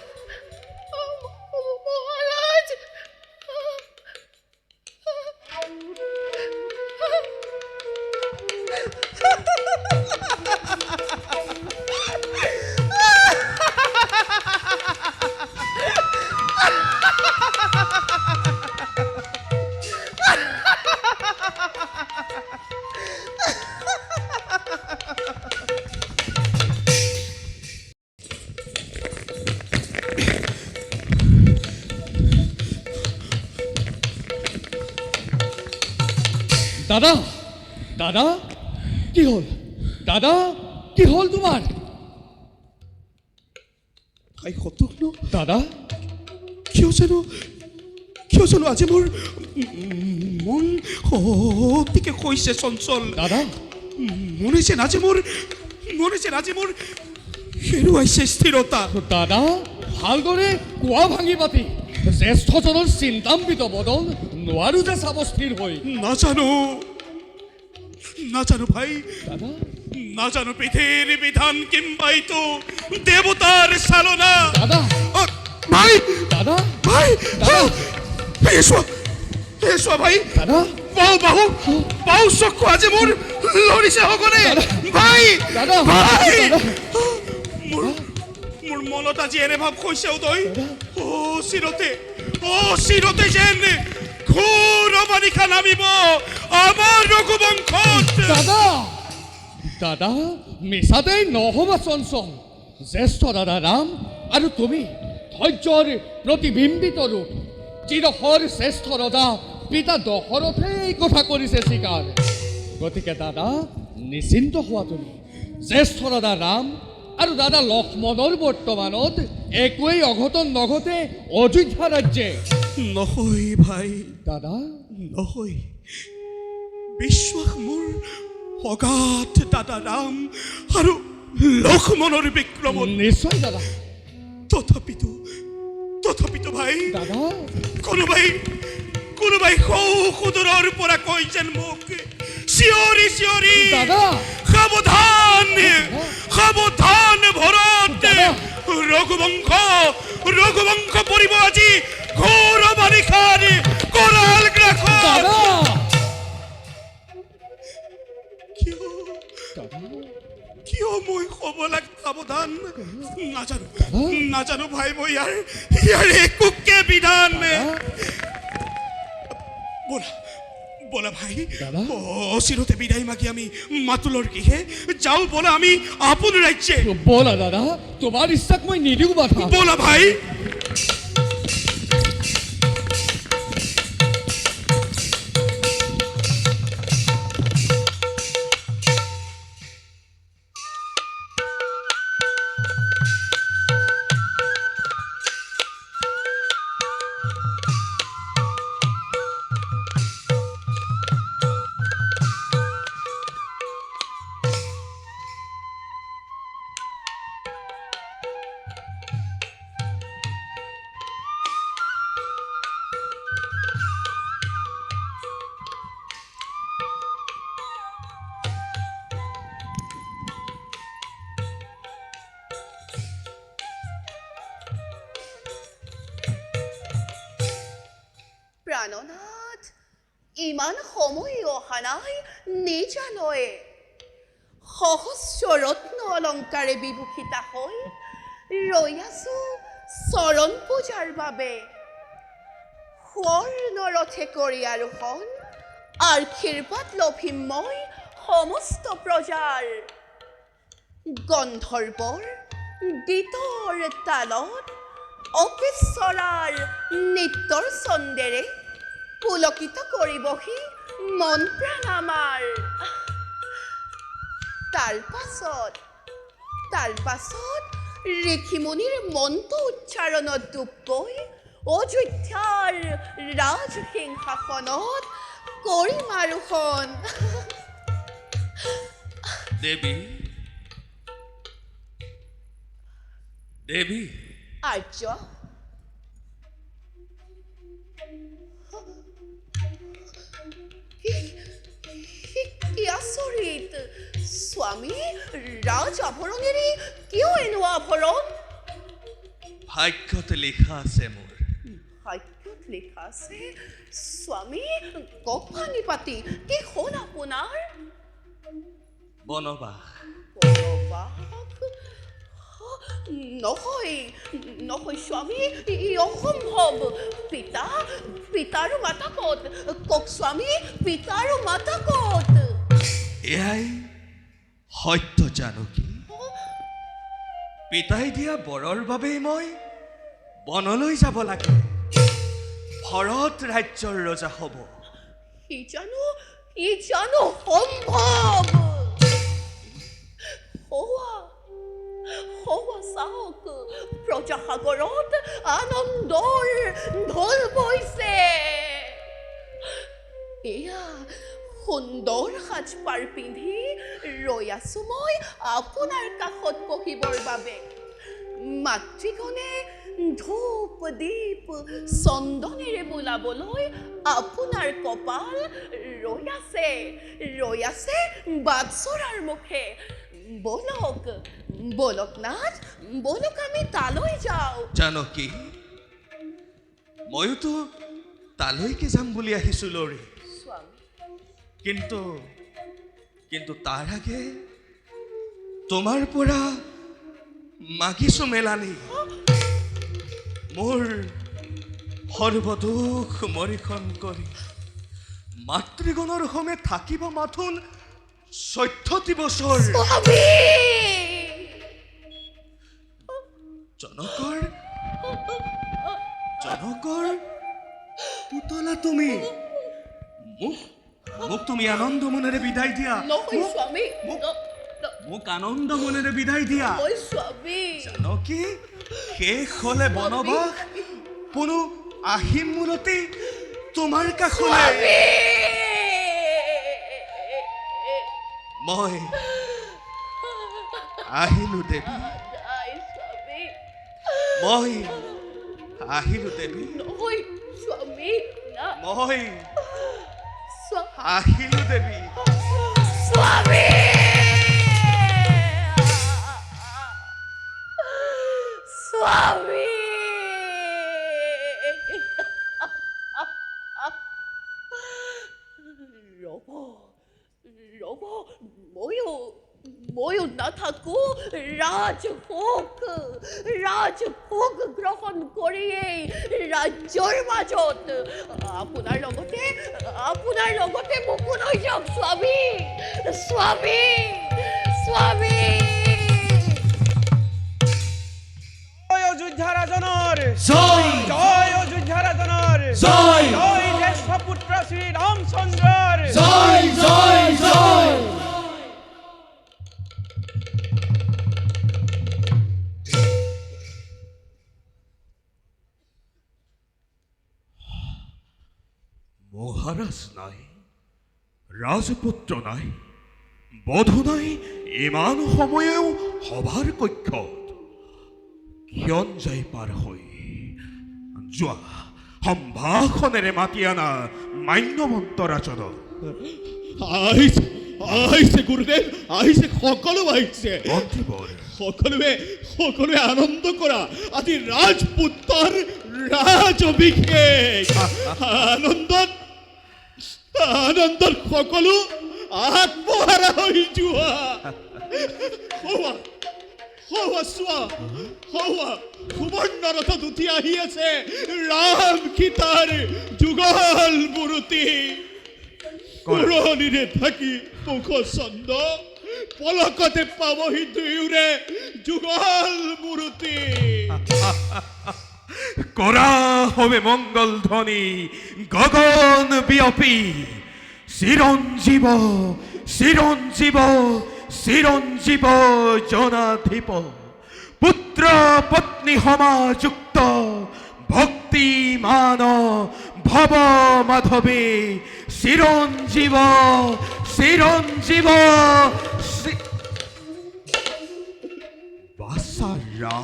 দাদা দাদা কি হ'ল দাদা কি হ'ল তোমাৰ ভাই শত্ৰুঘ্ন দাদা কিয় জানো আজি মোৰ মন অতিকে হৈছে চঞ্চল দাদা মনে যেন আজি মোৰ হেৰুৱাইছে স্থিৰতা দাদা ভালদৰে কোৱা ভাঙি পাতি জ্যেষ্ঠজনৰ চিন্তাম্বিত বদন নোৱাৰো যে চাব স্থিৰ হৈ নাজানো ভাই দাদা নাজানো পৃথিৱীৰ বিধান কিম্বা এইটো দেৱতাৰ চালনা দাদা ভাই দাদা ভাই দাদা এই চোৱা ভাই দাদা বাহু চকু আজি মোৰ লৰিছে সকলে ভাই দাদা ভাই দাদা মোৰ মনত আজি এনে ভাৱ হৈছে উদয় চিৰতে যেন ঘোৰ অবাৰিষা নামিব আমাৰ ৰঘুবংশত দাদা দাদা মিছাতেই নহ'বা চঞ্চল জ্যেষ্ঠ দাদা ৰাম আৰু তুমি ধৈৰ্যৰ প্ৰতিবিম্বিত ৰূপ চিৰহৰ শ্ৰেষ্ঠ ৰজা পিতা দশৰথে এই কথা কৰিছে স্বীকাৰ গতিকে দাদা নিশ্চিন্ত হোৱা তুমি জ্যেষ্ঠ দাদা ৰাম আৰু দাদা লক্ষ্মণৰ বৰ্তমানত একোৱেই অঘটন নঘটে অযোধ্যা ৰাজ্যে নহয় ভাই দাদা নহয় বিশ্বাস মোৰ অগাধ দাদা ৰাম আৰু লক্ষ্মণৰ বিক্ৰমত নিশ্চয় দাদা তথাপিতো ভাই দাদা কোনোবাই সুদূৰৰ পৰা কৈ যেন মোক চিঞৰি দাদা সাৱধান ভৰত দাদা। ৰঘুবংশ পৰিব আজি ঘোৰ বাৰিষাৰ কৰাল গ্ৰাসত দাদা কিয় মই ক'ব লাগে সাৱধান নাজানো ভাই মই ইয়াৰ একোকে বিধান বলা ভাই দাদা। অচিৰতে বিদায় মাগি আমি মাতুলৰ গৃহে যাওঁ বলা আমি আপোন ৰাজ্যে ব'লা দাদা তোমাৰ ইচ্ছাক মই নিদিওঁ বাধা বলা ভাই প্ৰাণনাথ ইমান সময় অহা নাই নিজানয়ে সহস্ৰ ৰত্ন অলংকাৰে বিভূষিতা হৈ ৰৈ আছো চৰণ পূজাৰ বাবে স্বৰ্ণ ৰথে কৰি আৰোহণ আশীৰ্বাদ লভিম মই সমস্ত প্ৰজাৰ গন্ধৰ্বৰ গীতৰ তালত অকেশ্বৰাৰ নৃত্যৰ ছন্দেৰে পুলকিত কৰিবহি মন প্ৰাণ আমাৰ তাৰ পাছত ঋষিমুনিৰ মন্ত্ৰ উচ্চাৰণত ডুব গৈ অযোধ্যাৰ ৰাজসিংহাসনত কৰিম আৰোহণ দেৱী আৰ্য কি আচৰিত স্বামী ৰাজ আভৰণেৰে কিয় এনে আভৰণ ভাগ্যত লিখা আছে মোৰ ভাগ্যত লিখা আছে স্বামী কক ভাঙি পাতি কি হ'ল আপোনাৰ বনবাস নহয় স্বামী ই অসম্ভৱ পিতা আৰু মাতা ক'ত কওক স্বামী পিতা আৰু মাতা ক'ত এয়াই সত্য জানকী পিতাই দিয়া বৰৰ বাবেই মই বনলৈ যাব লাগে ভৰত ৰাজ্যৰ ৰজা হ'ব সি জানো ই জানো সম্ভৱ? হৌৱা চাওক, প্ৰজাসাগৰত আনন্দৰ ঢোল বৈছে। এয়া সুন্দৰ সাজপাৰ পিন্ধি ৰৈ আছো মই আপোনাৰ কাষত বহিবৰ বাবে। মাতৃগণে ধূপ দীপ চন্দনেৰে বোলাবলৈ আপোনাৰ কপাল ৰৈ আছে বাটচৰাৰ মুখে। বলক বলক নাথ, বলক আমি তালৈ যাওঁ। জানকী, ময়োতো তালৈকে যাম বুলি আহিছোঁ লৰি। স্বামী, কিন্তু তাৰ আগে তোমাৰ পৰা মাগিছোঁ মেলানি। মোৰ সৰ্বদুখ মৰিখন কৰি মাতৃগণৰ সমে থাকিব মাথোন 14টি বছৰ। স্বামী! জনকৰ পুতলা তুমি। মোক তুমি আনন্দ মনেৰে বিদায় দিয়া। নহয় স্বামী, মোক আনন্দ মনেৰে বিদায় দিয়া। নহয় স্বামী। জানকী, শেষ হলে বনবাস, পুনু আহিম মূলতে তোমাৰ কাষলৈ। মই আহিলো দেৱী, নাই স্বামী, মই আহিলো দেৱী, নহয় স্বামী, না মই আহিলো দেৱী। স্বামী! স্বামী! ৰব, ময়ো নাথাকো। ৰাজভোগ গ্ৰহণ কৰিয়েই ৰাজ্যৰ মাজত আপোনাৰ লগতে মোকো লৈ যাওক স্বামী। স্বামী! স্বামী! জয় অযোধ্যা ৰাজনৰ জয় জয় অযোধ্যা ৰাজনৰ জয় জয় জ্যেষ্ঠ পুত্ৰ শ্ৰী ৰামচন্দ্ৰৰ জয় জয় জয়। মহাৰাজ নাই, ৰাজপুত্ৰ নাই, বধূ নাই, ইমান সময়েও সভাৰ কক্ষত ক্ষণ যাই পাৰ হৈ যোৱা সম্ভাষণেৰে মাতি আনা মান্যৱন্ত ৰাজনক। আহিছে গুৰুদেৱ, আহিছে, সকলো আহিছে। মন্ত্ৰীবৰ, সকলোৱে আনন্দ কৰা আজি ৰাজপুত্ৰৰ ৰাজ অভিষেক। আনন্দত সকলো আত্মহাৰা হৈ যোৱা। সুবৰ্ণ ৰথত উঠি আহি আছে ৰাম সীতাৰ যুগল মূৰ্তি। পুৰণিৰে থাকি মুখ চন্দ, পলকতে পাবহি দুয়োৰে যুগল মূৰ্তি। কৰা হবে মংগল ধ্বনি গগন বিয়পি, চিৰঞ্জীৱ চিৰঞ্জীৱ চিৰঞ্জীৱ জনাধিপ, পুত্ৰ পত্নী সমাযুক্ত ভক্তিমান ভৱ মাধৱী, চিৰঞ্জীৱ চিৰঞ্জীৱ বাচাৰা।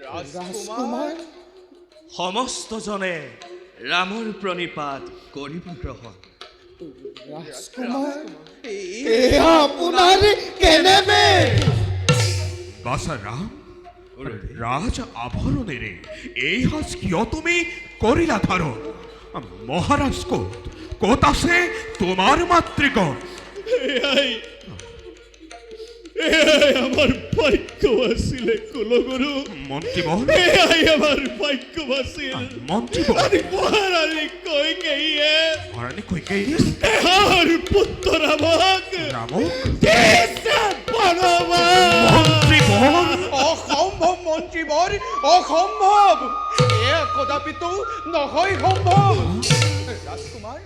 ৰাজকুমাৰ সমস্তজনে ৰামৰ প্ৰণিপাত কৰিব গ্ৰহণ। বাচাৰা, ৰাজ আভৰণেৰে এই সাজ কিয় তুমি কৰিলা ধাৰণ? মহাৰাজ ক'ত আছে তোমাৰ মাতৃগণ? এয়াই আমাৰ ভাগ্য আছিলে কুলগুৰু। মন্ত্ৰীবৰ, এয়াই আমাৰ ভাগ্য আছিল। মন্ত্ৰীবৰ, আৰে মহাৰানী কইকেইয়ে মহাৰাণী কৈকেয়ী এহাৰ পুত্ৰ ৰামক ৰামক দিছে বনবাস। মন্ত্ৰীবৰ, অসম্ভৱ মন্ত্ৰীবৰ, অসম্ভৱ। এয়া কদাপিতো নহয় সম্ভৱ। ৰাজকুমাৰ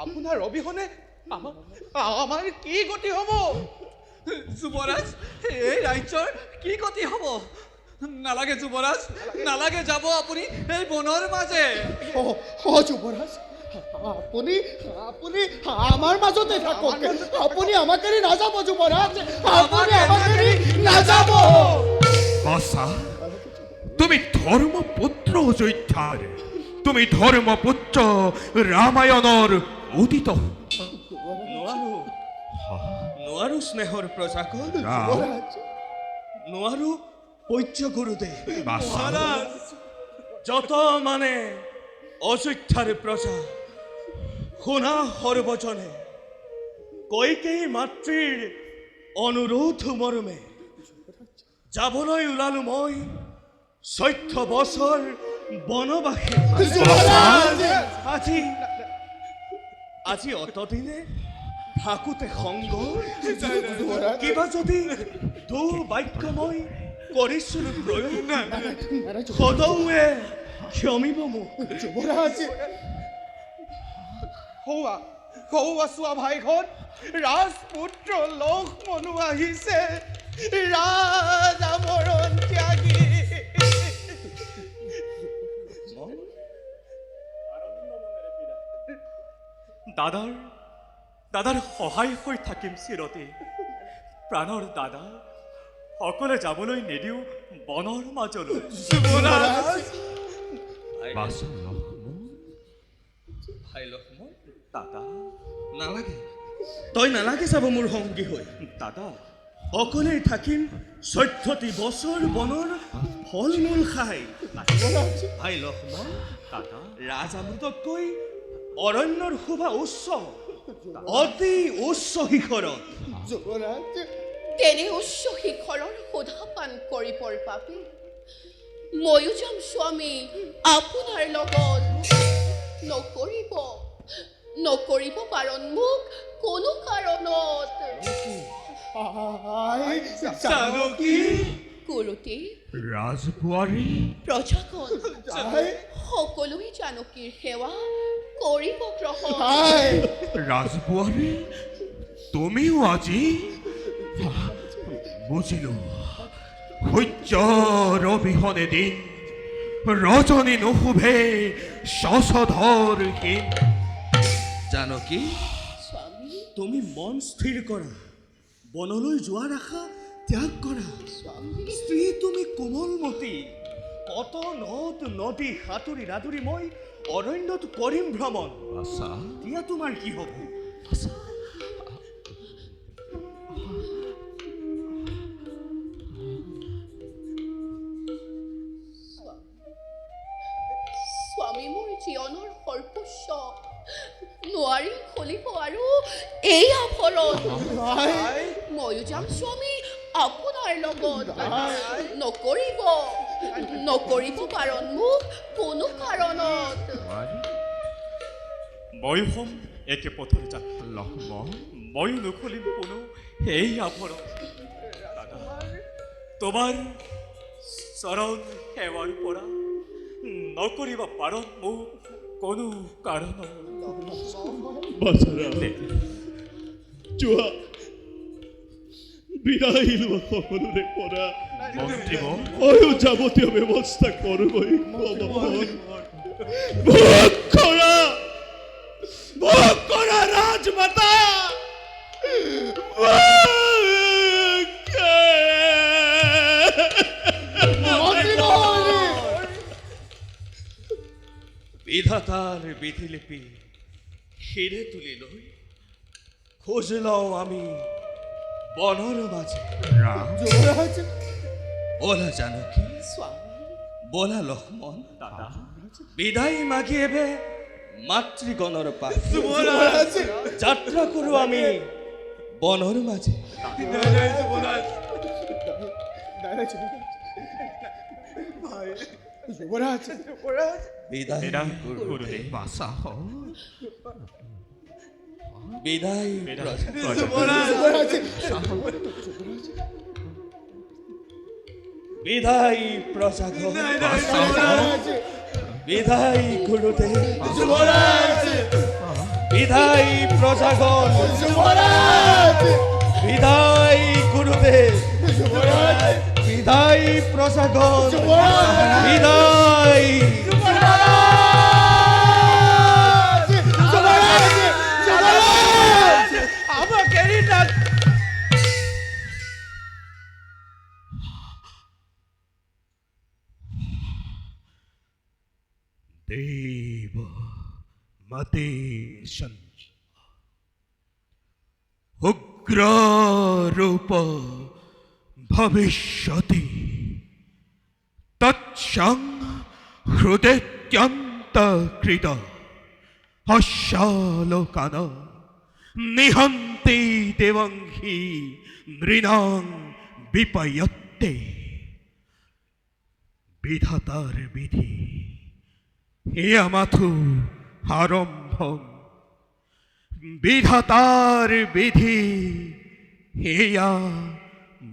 আপোনাৰ অবিহনে আমাৰ কি গতি হ'ব? যুৱৰাজ এই ৰাজ্যৰ কি গতি হ'ব? নালাগে যুৱৰাজ, নালাগে যাব আপুনি এই বনৰ মাজে। যুৱৰাজ আপুনি আপুনি আমাৰ মাজতে থাকক, আপুনি আমাক এৰি নাযাব যুৱৰাজ, আপুনি আমাক এৰি নাযাব। বাছা, তুমি ধৰ্মপুত্ৰ অযোধ্যাৰ, তুমি ধৰ্মপুত্ৰ ৰামায়ণৰ উদিত। নোৱাৰো স্নেহৰ প্ৰজাকল, ৰাম, নোৱাৰো পূজ্য গুৰুদেৱ। বাছা, যত মানে অযোধ্যাৰ প্ৰজা শুনা সৰ্বজনে কৈকেয়ী মাতৃৰ অনুৰোধ মৰমে যাবলৈ ওলালো মই 14 বছৰ বনবাসী। আজি অতদিনে থাকোঁতে সংগ কিবা যদি দুৰ্বাক্য মই কৰিছিলোঁ প্ৰয়োগ, সদৌৱে ক্ষমিব মোক। সৌৱা চোৱা ভাইখন, ৰাজপুত্ৰ লক্ষ্মণো আহিছে, ৰাজ আমৰণ ত্যাগী। দাদাৰ সহায় হৈ থাকিম চিৰতে। প্ৰাণৰ দাদা সকলে যাবলৈ নিদিওঁ বনৰ মাজলৈ। বাছা, লক্ষ্মণ, ভাই লক্ষ্মণ, দাদা নালাগে, তই নালাগে যাব মোৰ সংগী হৈ। দাদা অকলেই থাকিম 14টি বছৰ বনৰ ফল মূল খাই। ভাই লক্ষ্মণ, দাদা ৰাজ আমৃততকৈ অৰণ্যৰ শোভা উচ্চ, অতি উচ্চ শিখৰত। তেনে উচ্চ শিখৰৰ সোধা পান কৰিবৰ বাবে ময়ো যাম স্বামী আপোনাৰ লগত। নকৰিব পাৰণ মোক কোনো কাৰণত। কুৰুতি, ৰাজবোৱাৰী, প্ৰজাগণ সকলোৱে জানকীৰ সেৱা কৰিব গ্ৰহণ। ৰাজবোৱাৰী, তুমিও আজি বুজিলো। সূৰ্যৰ অবিহনে দিন, ৰজনী নুশুভে শশধৰহীন। জানকী, স্বামী, তুমি মন স্থিৰ কৰা, বনলৈ যোৱাৰ আশা ত্যাগ কৰা। স্ত্ৰী তুমি কোমলমতী, কত নদ নদী সাঁতুৰি ৰাতুৰি মই অৰণ্যত কৰিম ভ্ৰমণ। বাছা, এতিয়া তোমাৰ কি হ'ব? স্বামী মোৰ জীৱনৰ সৰ্বস্ব, নোৱাৰিম খুলিব আৰু এই আভৰণ। ময়ো যাম স্বামী আপোনাৰ লগত। নকৰিব পাৰণ মোক কোনো কাৰণত। মই হ'ম একে পথৰ যাত্ৰী, লক্ষ্মণ, মই নুখুলিম কোনো এই আভৰণ। দাদা তোমাৰ চৰণ সেৱাৰ পৰা নকৰিব পাৰণ মোক কোনো কাৰণত। বাছাৰা, যোৱা বিদায় লোৱা সকলোৰে পৰা মন্ত্ৰীব, ময়ো যাৱতীয় ব্যৱস্থা কৰোঁগৈ। ভোগ কৰা ৰাজমাতা, বিধাতাৰ বিধিলিপি শিৰে তুলি লৈ খোজ লওঁ আমি বনৰ মাজে। ৰাম, বলা জানকী, স্বামী, বলা লক্ষ্মণ, দাদা বিদায় মাগি এবে মাতৃগণৰ পাশ যাত্ৰা কৰোঁ আমি বনৰ মাজে। বিদায় গুৰুদেৱ, বাছা, বিদায় বিদায় প্ৰজাগণ, বিদায় গুৰুদেৱ, বিদায় প্রজাগণ, বিদায় গুরুদেব, বিদায় প্রজাগণ, বিদায়। আমাকে এড়িয়ে না। দেব মতে উগ্ররূপ ভবিষ্যতি তৎসং হৃদয়ত্যন্তকৃত হস্যালোকান নিহন্তি দেবং হি নৃণাং বিপয়ত্তে। বিধাতার বিধি হেয়া মাথু আরম্ভং, বিধাতার বিধি হেয়া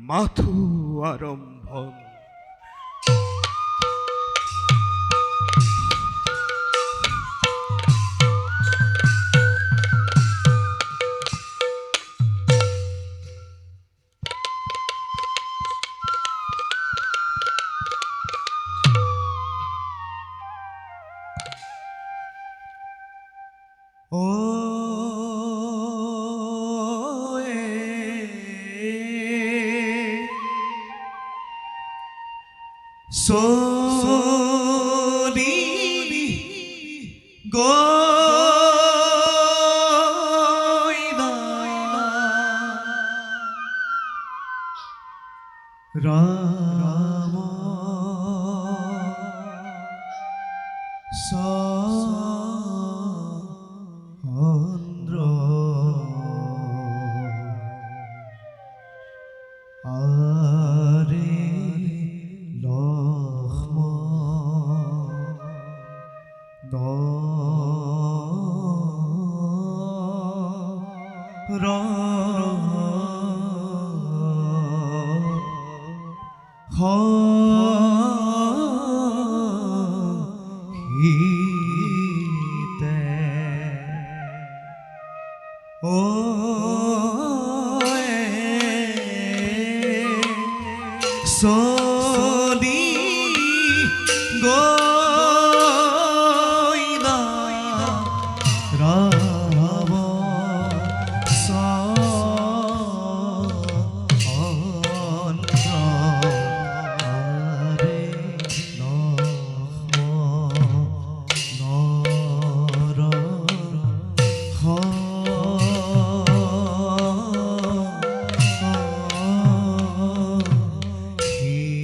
মাথু আরম্ভং। হি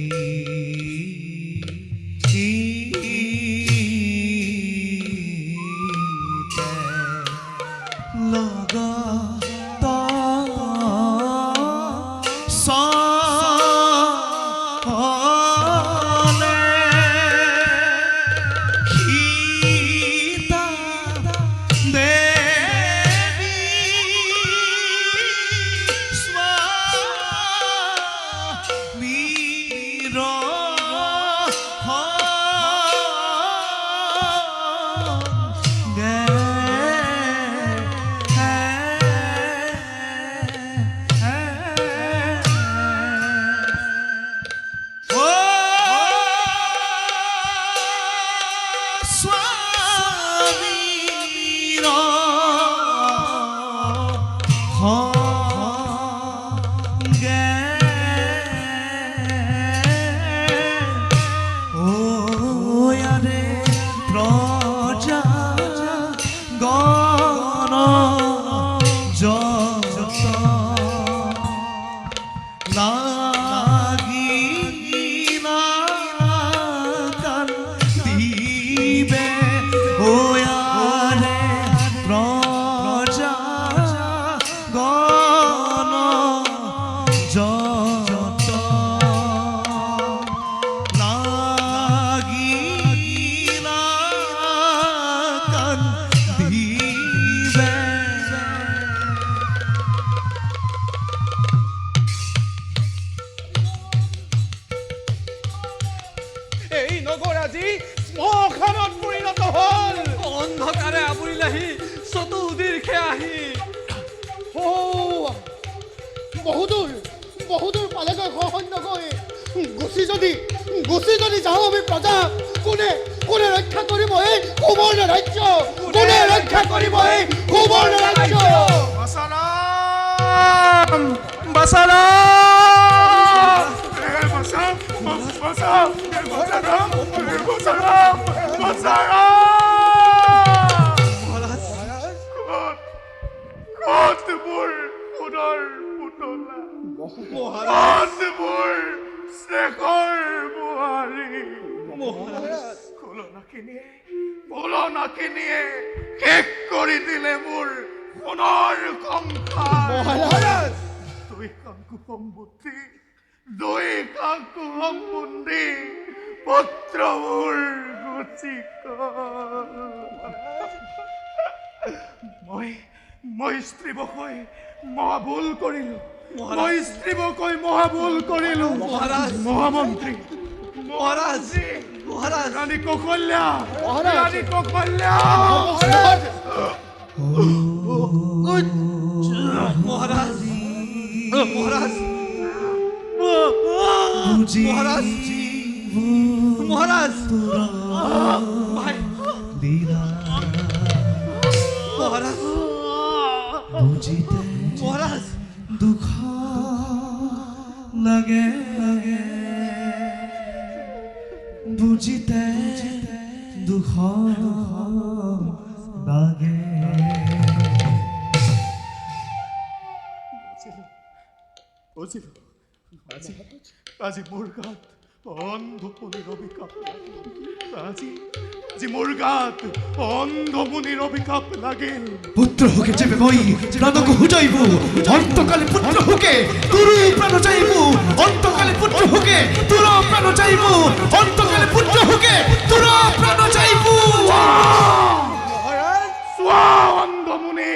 বহুদূৰ পালেগৈ সৈন্য গৈ গুচি যদি যাওঁ আমি প্ৰজা কোনে ৰক্ষা কৰিব এই সুবৰ্ণ ৰাজ্য কোনে ৰক্ষা কৰিব এই সুবৰ্ণ ৰাজ্য বাচাৰাম ক'ত মোৰ সোণৰ পুতলা ক'ত মোৰ শেখৰ বুঢ়াৰী খুলনাখিনিয়ে শেষ কৰি দিলে মোৰ সোণৰ সংসাৰ দুই কাংকু সম্বুদ্ধি পুত্ৰবোৰ গুচি গ'ল মই স্ত্ৰীবকৈ মহাভুল কৰিলো মহামন্ত্ৰী ৰাণী কৌশল্যা দুখ লাগে বুজিতে দুখ লাগে আজি মোৰ গাত অন্ধমুনিৰ অভিশাপ আজি মোৰ গাত অন্ধমুনিৰ অভিশাপ লাগিল পুত্র হোকে যেবে মই প্রাণকে হুজাইব অন্তকালে পুত্র হোকে তোর প্রাণ যাইব অন্তকালে পুত্র হোকে তোর প্রাণ যাইব অন্তকালে পুত্র হোকে তোর প্রাণ যাইব চোৱা অন্ধমুনি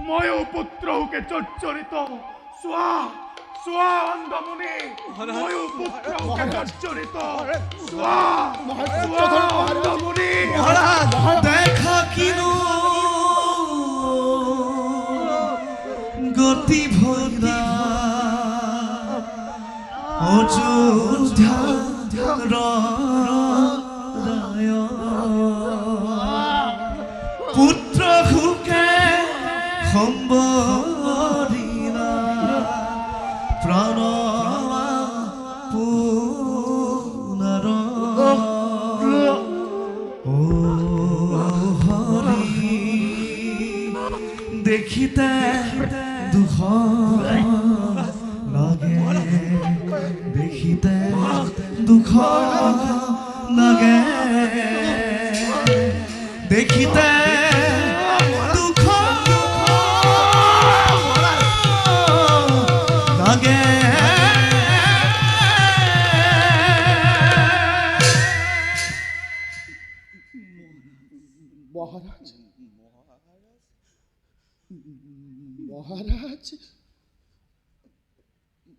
ময়ো পুত্ৰ হোকে জৰ্জৰিত চোৱা অন্ধমুনি ময়ো পুত্ৰ হোকে জৰ্জৰিত চোৱা অন্ধমুনি দেখা কিনো গতি ভোলা অযোধ্যা পুত্ৰ হুকে সম্বৰিলা প্ৰাণ পুনৰ ও হৰি দেখিতে দুখ লাগে দেখিতে দুখ লাগে দেখিতে দুখ লাগে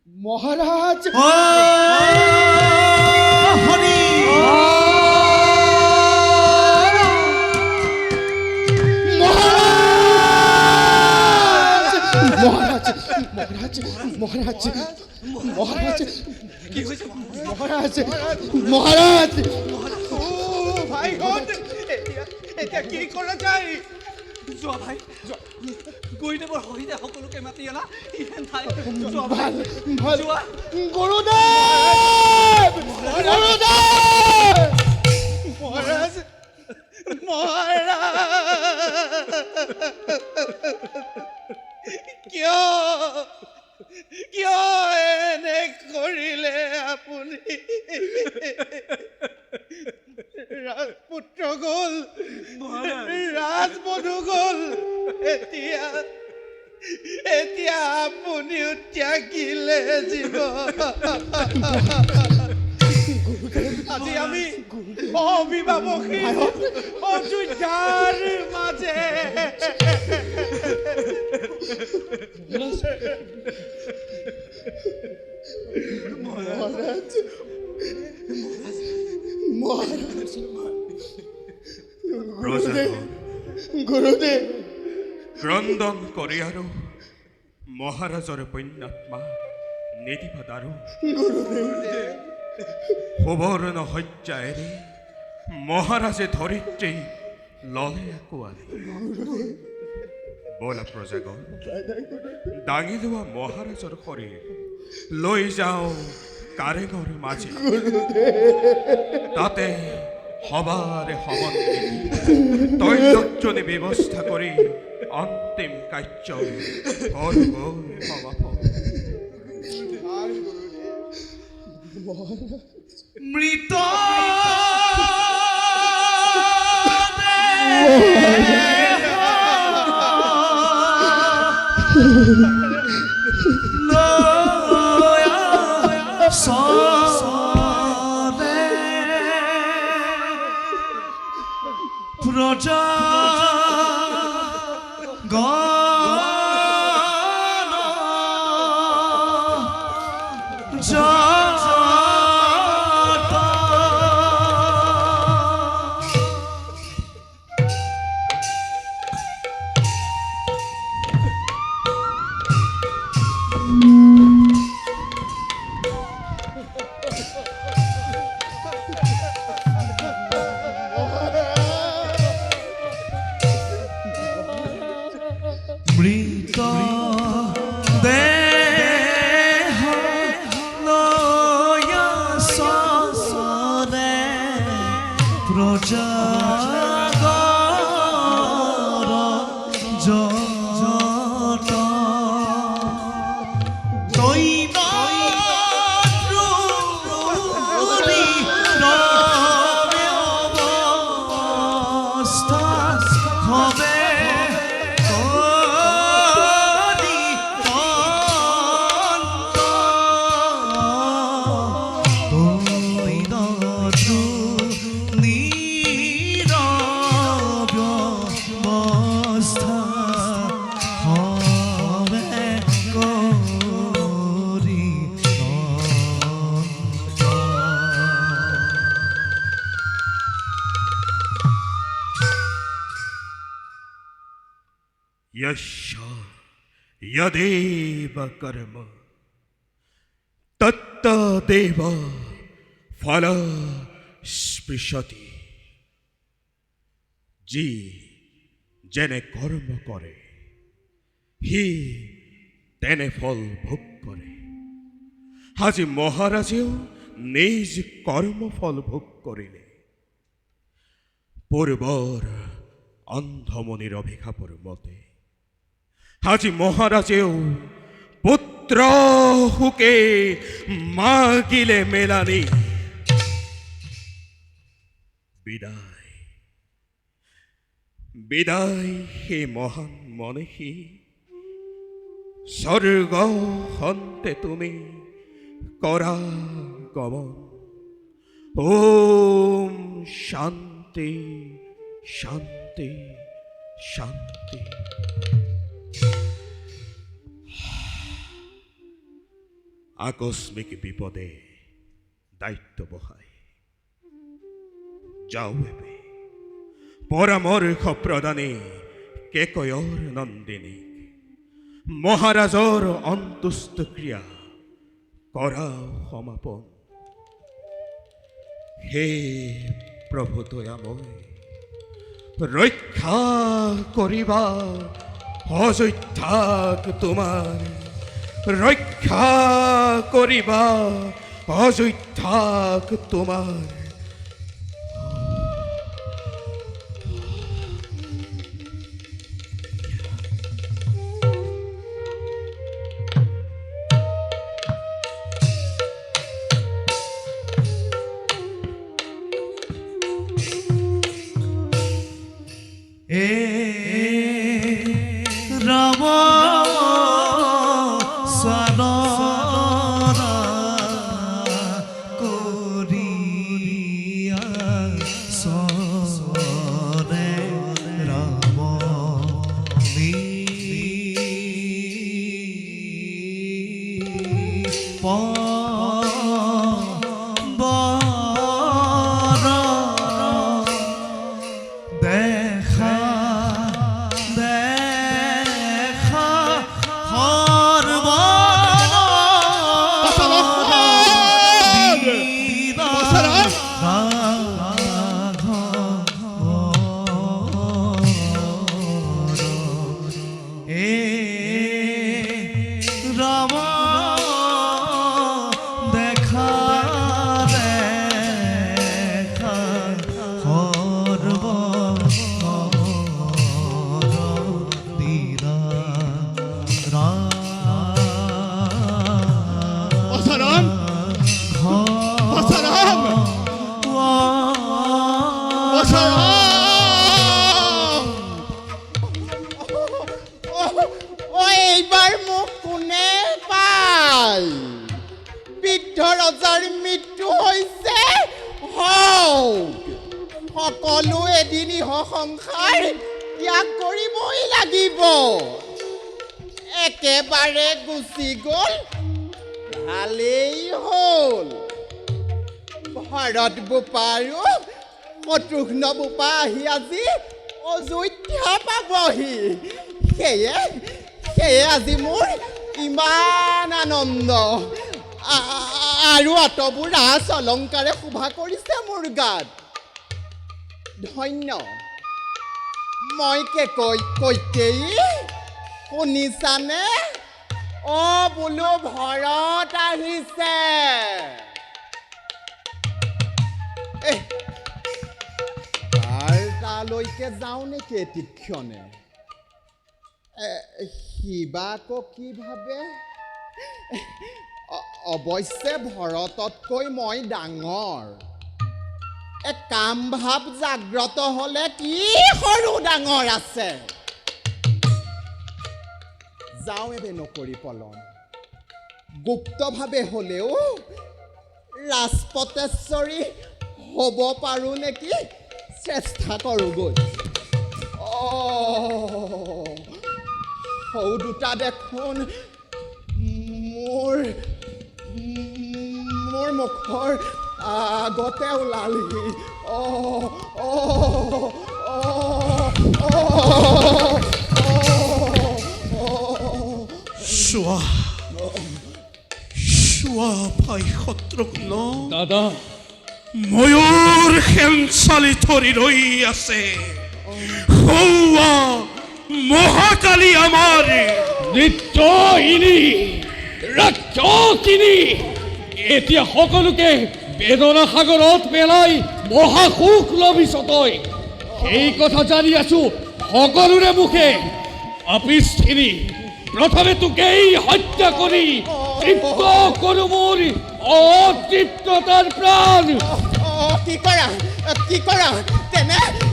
মহাৰাজ ও হৰি মহাৰাজ ভাইহঁত এতিয়া কি কৰা যায় যোৱা ভাই গুৰুদেৱৰ সহিতে সকলোকে মাতি অনা যোৱা ভাই যোৱা গুৰুদেৱ মহাৰাজ কিয় এনে কৰিলে আপুনি ৰাজপুত্ৰ গ'ল ৰাজবধূ গ'ল এতিয়া আপুনিও ত্যাগিলে জীৱ আজি আমি অভিভাৱকী অযোধ্যাৰ মাজে গুৰুদেৱ ক্ৰন্দন কৰি আৰু মহাৰাজৰ পুণ্যাত্মা নিদিবা দাৰু সুবৰ্ণ শয্যায়েৰে মহাৰাজে ধৰিত্ৰী ললে আকোৱালি বলা প্ৰজাগণ দাঙি লোৱা মহাৰাজৰ শৰীৰ লৈ যাওঁ কাৰেঙৰ মাজে তাতে সবাৰে সমন্বিত তৈলজ্জনী ব্যৱস্থা কৰি অন্তিম কাৰ্য কৰিব সমাপন মৃত প্রজা মৃত দেহ লয়া সসরে প্রজা জট দৈন অবস্থা হবে यश यदेव कर्म तत्तदेव फल स्पृशति जी जेने कर्म करे হি তেনে ফল ভোগ কৰে আজি মহাৰাজেও নিজ কৰ্মফল ভোগ কৰিলে পূৰ্বৰ অন্ধমণিৰ অভিশাপৰ মতে আজি মহাৰাজেও পুত্ৰ হুকে মাগিলে মেলানি বিদায় বিদায় হে মহান মনেহি স্বর্গ হন্তে তুমি করা গমন ওম শান্তি শান্তি শান্তি আকস্মিক বিপদে দায়িত্ব বহাই যাও এবে পরামর্শ প্রদানে কেকয়ৰ নন্দিনী মহাৰাজৰ অন্তুষ্ট ক্ৰিয়া কৰা সমাপন হে প্ৰভু দয়াময় ৰক্ষা কৰিবা অযোধ্যাক তোমাৰ ৰক্ষা কৰিবা অযোধ্যাক তোমাৰ ৰাম সানৰা কৰিয়া সৰে ৰাম দেখা দেখা এইবাৰ মোক কোনে পায় বৃদ্ধ ৰজাৰ মৃত্যু হৈছে হওক সকলো এদিন ইহ সংসাৰ ত্যাগ কৰিবই লাগিব একেবাৰে গুচি গ'ল ভালেই হ'ল ভৰত বোপা আৰু শত্ৰুঘ্ন বোপা আহি আজি অযোধ্যা পাবহি সেয়ে আজি মোৰ ইমান আনন্দ আৰু অতবোৰ ৰাজ অলংকাৰে শোভা কৰিছে মোৰ গাত ধন্য মই কৈকেয়ী শুনিছানে বোলো ভৰত আহিছে তালৈকে যাওঁ নেকি এতিক্ষণে শিবা আকৌ কি ভাবে অৱশ্যে ভৰততকৈ মই ডাঙৰ কাম ভাৱ জাগ্ৰত হ'লে কি সৰু ডাঙৰ আছে যাওঁ এবে নকৰি পলম গুপ্তভাৱে হ'লেও ৰাজপটেশ্বৰী হ'ব পাৰোঁ নেকি চেষ্টা কৰোঁগৈ সৌ দুটা দেখোন মোৰ মুখৰ আগতে ওলালহি চোৱা ভাই শত্ৰুঘ্ন দাদা ময়ূৰ খেঞ্চালি ধৰি ৰৈ আছে সৌৱা মহাকালী আমাৰ নৃত্যহীনী ৰাক্ষসিনী এতিয়া সকলোকে বেদনা সাগৰত পেলাই মহাসুখ লভিছ তই সেই কথা জানি আছো সকলোৰে মুখে পাপিষ্ঠিনী প্ৰথমে তোকেই হত্যা কৰি তৃপ্ত কৰোঁ মোৰ অতৃপ্ততাৰ প্ৰাণ কি কৰা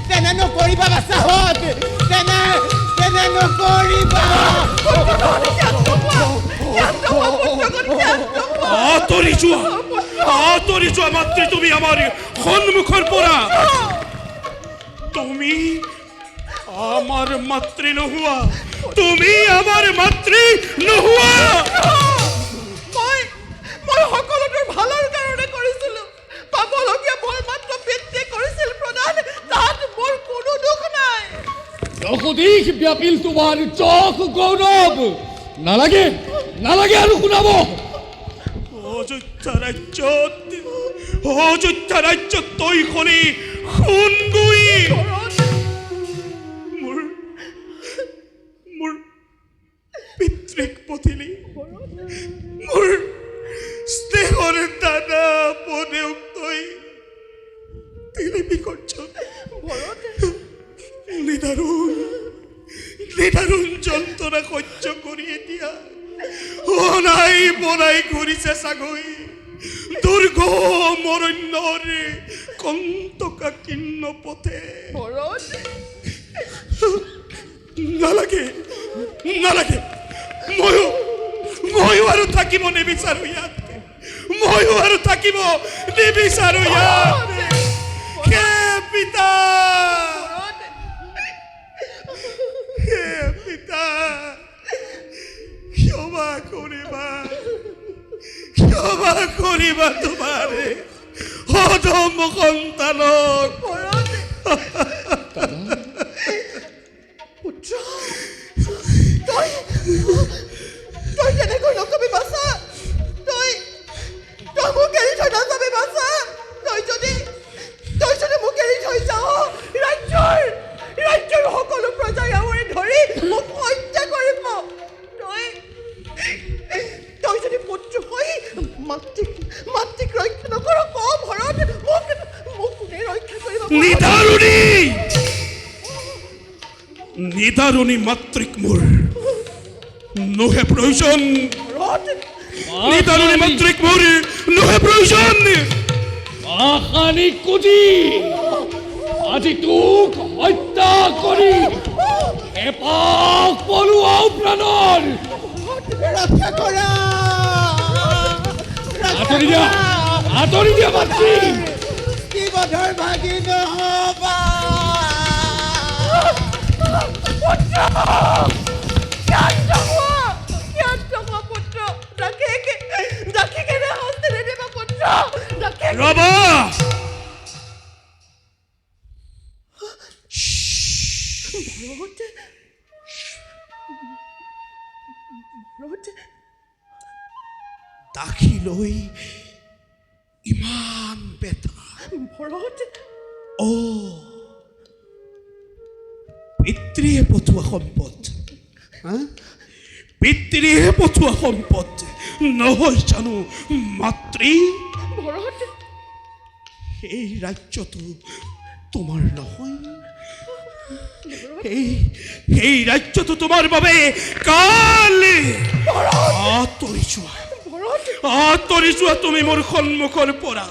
তেনে নকৰিবা বাচাহত তেনে নকৰিবা আঁতৰি যোৱা মাতৃ তুমি আমাৰ সন্মুখৰ পৰা তুমি আমাৰ মাতৃ নোহোৱা মই সকলোটোৰ ভালৰ কাৰণে কৰিছিলোঁ পাবলগীয়া বৰ মাত্ৰ পিতৃয়ে কৰিছিল প্ৰদান তাত মোৰ কোনো দুখ নাই জগদীশ ব্যাপিল তোমাৰ চখ গৌৰৱ নালাগে আৰু শুনাব অযোধ্যা ৰাজ্যত তই খনি সোণগুই মোৰ পিতৃক পঠিলি মোৰ স্নেহৰ দাদা পদেউক তই তিলিপিকৰ্য নিদাৰুণ যন্ত্ৰণা সহ্য কৰি এতিয়া অনাই বনাই ঘূৰিছে চাগৈ দুৰ্গম অৰণ্যৰ কন্তকা কীৰ্ণ পথে নালাগে ময়ো আৰু থাকিব নিবিচাৰো ইয়াত হে পিতা ক্ষমা কৰিবা তোমাৰ অধম সন্তানক তই কেনেকৈ নকবি বাছা তই মোক এৰি থৈ নাযাবি বাছা তই যদি মোক এৰি থৈ যাৱ ৰাজ্যৰ সকলো প্ৰজাই আৱৰি ধৰি মোক হত্যা কৰিব তই যদি পুত্ৰ হৈ মাতৃক ৰক্ষা নকৰ কম ভৰত মোক কোনে ৰক্ষা কৰিব নিদাৰুণী মাতৃক মোৰ নোহে প্ৰয়োজন আশানি কুজি আজি তোক হত্যা কৰি এপাক পলুৱাও প্ৰাণৰ ৰক্ষা কৰা আঁতৰি দিয়া মাতৃ শিৱধৰ ভাগি নহবা ৰবা দাখিলৈ ইমান বেথা পিতৃয়ে পঠোৱা সম্পদ পিতৃয়ে পঠোৱা সম্পদ নহয় জানো মাতৃ এই ৰাজ্যটো তোমাৰ নহয় এই ৰাজ্যটো তোমাৰ বাবে কালি আঁতৰি যোৱা তুমি মোৰ সন্মুখৰ পৰা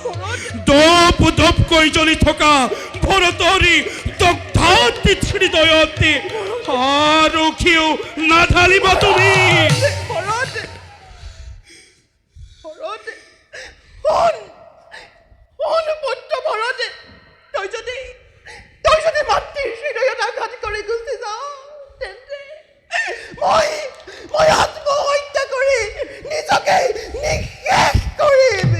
দপ দপকৈ জ্বলি থকা ভৰতৰি দগ্ধাত হৃদয়তে আৰু কিয় নাঢালিবা তুমি তই যদি মাতৃৰ হৃদয়ত আঘাত কৰি গুচি যাওঁ তেন্তে মই আত্মহত্যা কৰি নিজকে নিঃশেষ কৰিম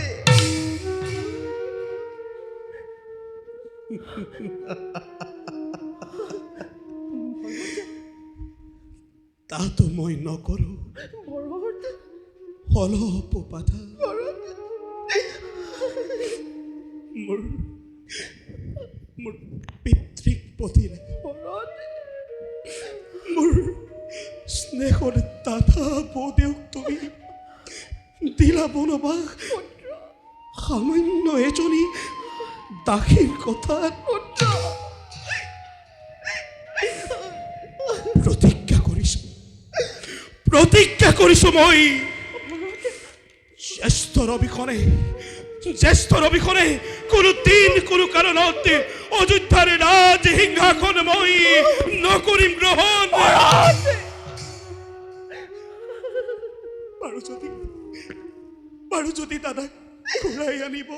তাতো মই নকৰো অলপ বাধা মোৰ পিতৃক পতিলে মোৰ স্নেহৰ দাদা বৌদেউক তুমি দিলা বনবাস সামান্য এজনী দাসীৰ কথাত প্ৰতিজ্ঞা কৰিছো মই জ্যেষ্ঠৰ অবিহনে কোনোদিন কোনো কাৰণত অযোধ্যাৰ ৰাজ সিংহাসন মই নকৰিম গ্ৰহণ বাৰু যদি দাদাক ঘূৰাই আনিব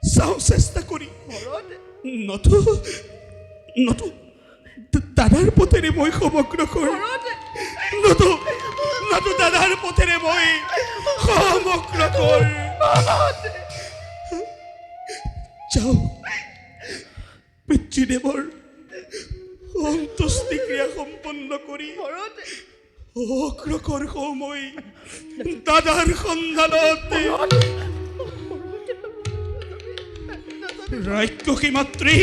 চাওঁ চেষ্টা কৰি নতু দাদাৰ পথেৰে মই সমগ্ৰ কৰিম নতু দাদাৰ পথেৰে মই সমগ্ৰ কৰিম যাওঁ পিতৃদেৱৰ অন্ত্যেষ্টিক্ৰিয়া সম্পন্ন কৰি অগ্ৰসৰ হওঁ মই দাদাৰ সন্ধানত ৰাক্ষসী মাতৃ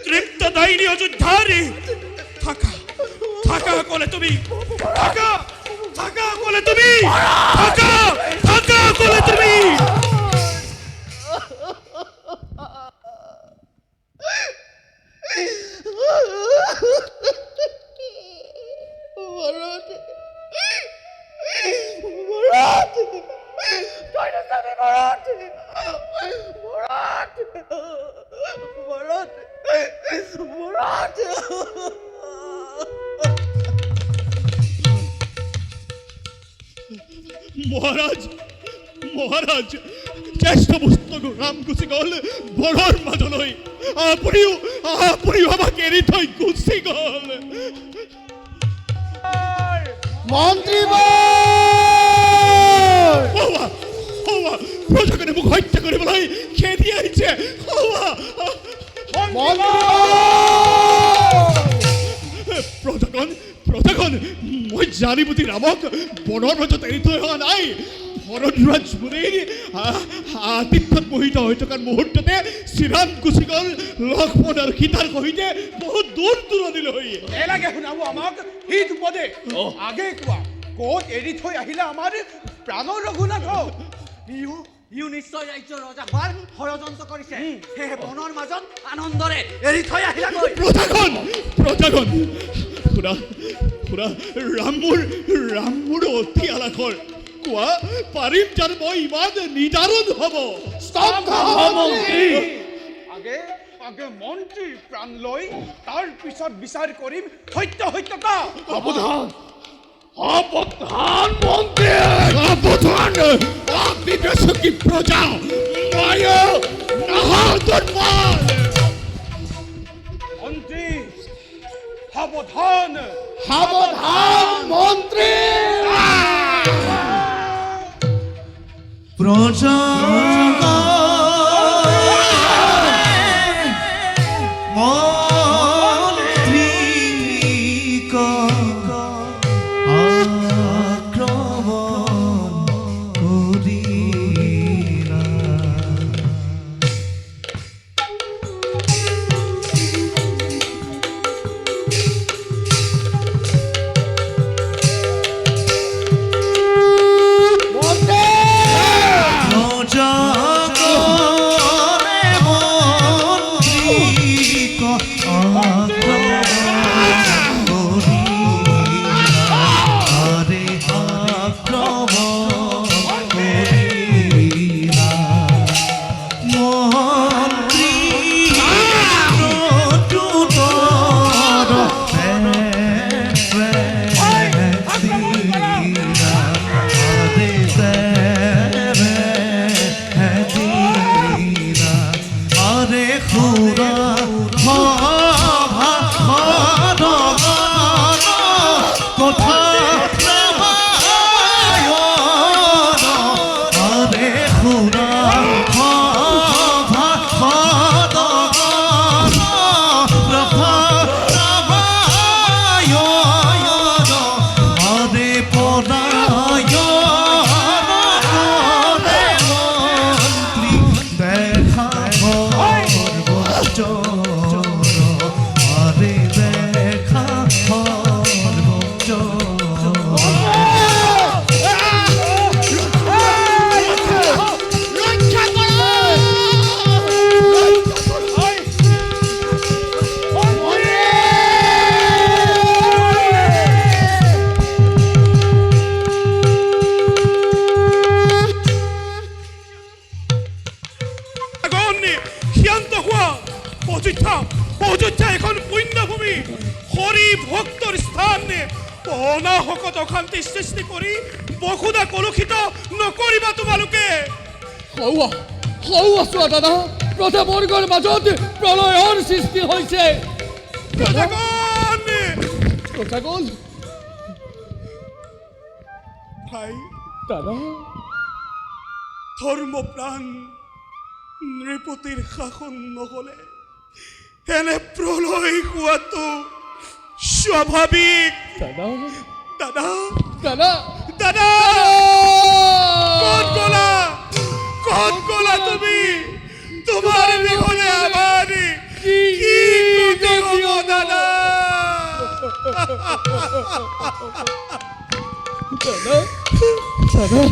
তৃপ্ত দায়িনী অযোধ্যাৰে থাকা ক'লে তুমি থাকা ক'লে তুমি থাকা ক'লে তুমি মহাৰাজ জ্যেষ্ঠ পুস্তক ৰাম গুচি গ'ল বৰৰ মাজলৈ আপুনিও আমাক এৰি থৈ গুচি গ'ল মন্ত্ৰী প্ৰজাজনে মোক হত্যা কৰিবলৈ খেদি আহিছে প্ৰজাগণ মই জানি বুজি ৰামক বনৰ মাজত এৰি থৈ অহা নাই ভৰদ্বাজ মুনিৰ আতিথ্যত মোহিত হৈ থকাৰ মুহূৰ্ততে শ্ৰীৰাম গুচি গ'ল লক্ষ্মণ আৰু সীতাৰ সৈতে বহুত দূৰ দূৰণিলৈ এলাগে শুনাব আমাক হিত পদে আগে কোৱা ক'ত এৰি থৈ আহিলে আমাৰ প্ৰাণৰ ৰঘুনাথক ইউ নিশ্চয় ৰাজ্যৰ ৰজা হোৱাৰ ষড়যন্ত্ৰ কৰিছে সেয়ে বনৰ মাজত আনন্দৰে এৰি থৈ আহিলাগৈ প্ৰজাগণ শুনা ৰামবোৰ অতি আলাসৰ কোৱা পাৰিম জানো মই ইমান নিদাৰুণ হ'ব আগে মন্ত্ৰীৰ প্ৰাণ লৈ তাৰ পিছত বিচাৰ কৰিম সত্যতা। সাবধান সাবধান মন্ত্ৰী সাবধান অবিবেচকি প্ৰজা মায়া নাহাদৰ মাল মন্ত্ৰী সাৱধান। সাবধান মন্ত্ৰী প্ৰজা অযোধ্যা এখন পুণ্যভূমি হৰি ভক্তৰ স্থান অনাহকত অশান্তি সৃষ্টি কৰি বসুধা কলুষিত নকৰিবা তোমালোকে। সৌৱা চোৱা দাদা প্ৰজাবৰ্গৰ মাজত প্ৰলয়ৰ সৃষ্টি হৈছে। প্ৰজাগণ ভাই দাদা ধৰ্মপ্ৰাণ নৃপতিৰ শাসন নহ'লে এনে প্ৰলয় হোৱাটো স্বাভাৱিক। দাদা দাদা দাদা দাদা ক'ত গ'লা তুমি? তোমাৰ বিহনে আমাৰ কি গতি হ'ব দাদা? দাদা দাদা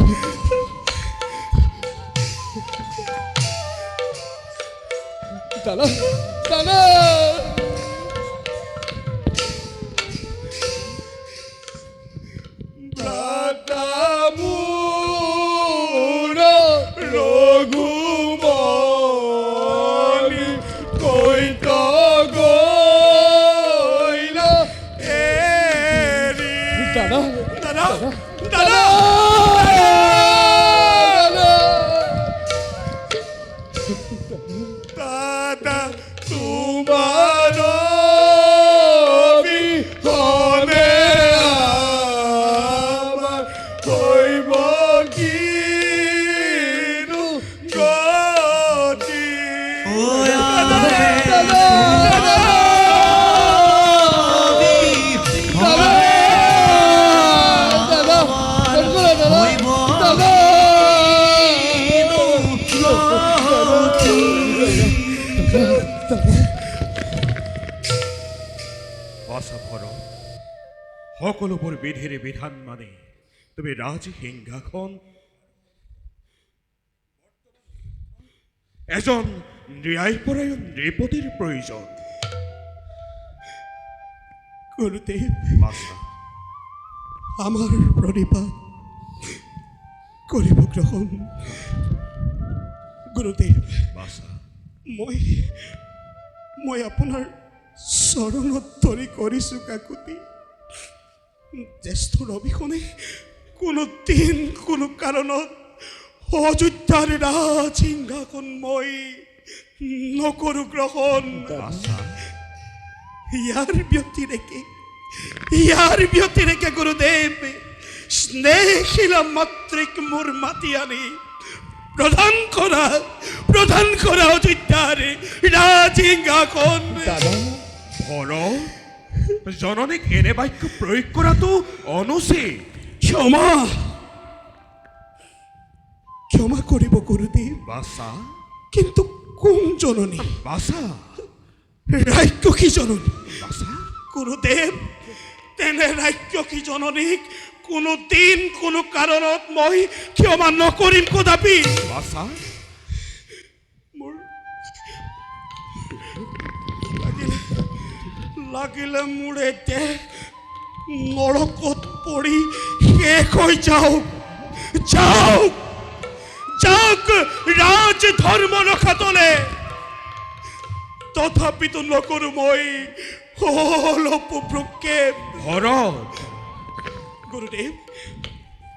দাদা দাদা ৰঘুমণি কৈত গৈলা এৰি। দাদা দাদা দাদা দাদা তোমাৰ বিহনে আমাৰ হৈব কিনো গতি? সকলোবোৰ বিধিৰ বিধান মানি তুমি ৰাজসিংহাসন এজন ন্যায়পৰায়ণ নৃপতিৰ প্ৰয়োজন। গুৰুদেৱ আমাৰ প্ৰণিপাত কৰিব গ্ৰহণ। গুৰুদেৱ মই মই আপোনাৰ চৰণত ধৰি কৰিছোঁ কাকুতি। জ্যেষ্ঠ ৰবিখনে কোনো দিন কোনো কাৰণত অযোধ্যাৰ ৰাজসিংহাসন মই নকৰোঁ গ্ৰহণ। ইয়াৰ ব্যতিৰেকে গুৰুদেৱ স্নেহশীলা মাতৃক মোৰ মাতি আনি প্ৰধান কৰা অযোধ্যাৰ ৰাজসিংহাসন। ভৰ জননীক এনে বাক্য প্ৰয়োগ কৰাটো অনুচিত। ক্ষমা কৰিব গুৰুদেৱ। বাছা কিন্তু কোন জননী? বাছা ৰাক্ষসী জননী। বাছা গুৰুদেৱ, তেনে ৰাক্ষসী জননীক কোনো দিন কোনো কাৰণত মই ক্ষমা নকৰিম কদাপি। বাছা মোৰ লাগিলে মোৰ এতিয়া নৰকত পৰি শেষ হৈ যাওক ৰাজ ধৰ্ম ৰখাতলে, তথাপিতো নকৰোঁ মই অলপ ভ্ৰক্ষেপ। ভৰত গুৰুদেৱ,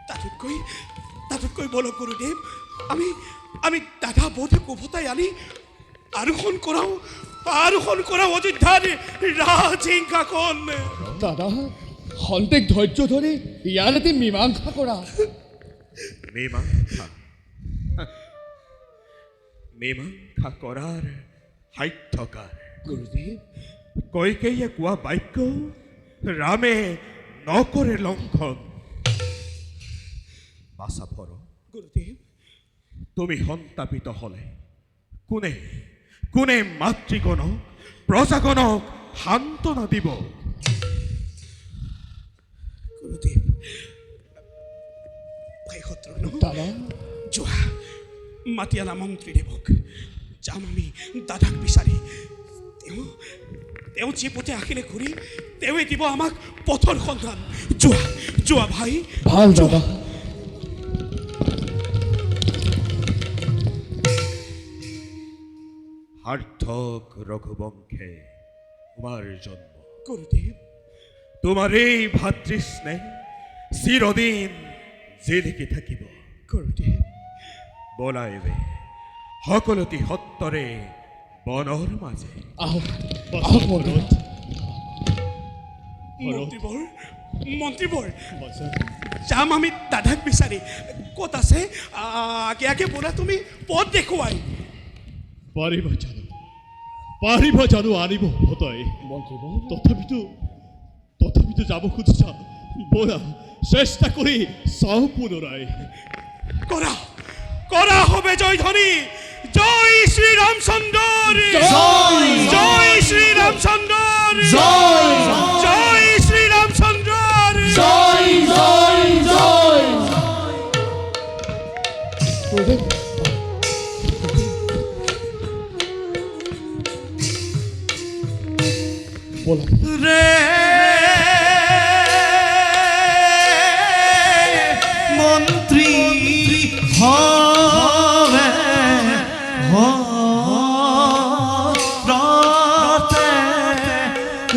তাতোতকৈ বলক গুৰুদেৱ, আমি দাদা বৌদ্ধক উভতাই আনি আৰোহণ কৰাওঁ অযোধ্যাৰ ৰাজসিংহাসন। দাদা খন্তেক ধৈৰ্য ধৰি ইয়াৰ এটি মীমাংসা কৰা। মীমাংসা কৰাৰ সাধ্যকাৰ গুৰুদেৱ, কৈকেয়ীয়ে কোৱা বাক্য ৰামে নকৰে লংঘন। বাছা ভৰ, গুৰুদেৱ, তুমি সন্তাপিত হলে কোনে মাতৃগণক প্ৰজাগণক সান্ত্বনা দিব? গুৰুদেৱ, দাদা যোৱা মাতি আনা মন্ত্ৰীদেৱক। যাম আমি দাদাক বিচাৰি। তেওঁ যি পথে আহিলে ঘূৰি তেওঁৱে দিব আমাক পথৰ সন্ধান। যোৱা ভাই, ভাল দাদা। সাৰ্থক ৰঘুবংশে তোমাৰ জন্ম। গুৰুদেৱ, তোমাৰ এই ভাতৃস্নেহ চিৰদিন জিলিকি থাকিব। গুৰুদেৱ, বলাইবে সকলোটি সত্তৰে বনৰ মাজে। মন্ত্ৰীবৰ, যাম আমি দাদাক বিচাৰি। ক'ত আছে আগে বোলা, তুমি পথ দেখুৱাই। পাৰিবা জানো আনিব ভতাই? তথাপিতো যাব খুজিছা, ব'লা চেষ্টা কৰি চাওঁ পুনৰাই। কৰা হবে জয় ধ্বনি। জয় শ্রী রামচন্দ্র, জয় শ্রী রামচন্দ্র, জয় শ্রী রামচন্দ্র, রে মন্ত্রী হবে রাতে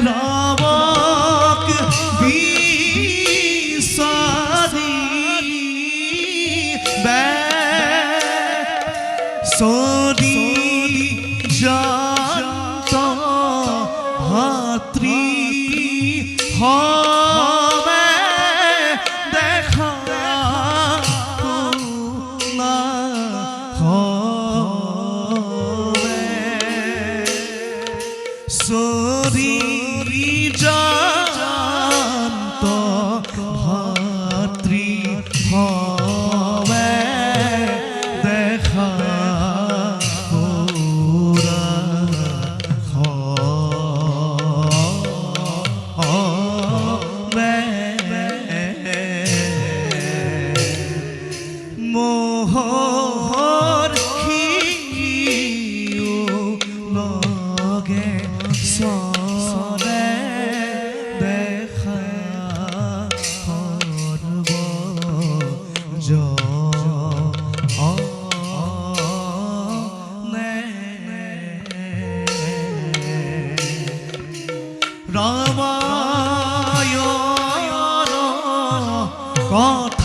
রাবক বিষাদি বে সরি জাত হাত্রী হবে দেখা না হবে সরি জাত হাত্রী হবে দেখা কথা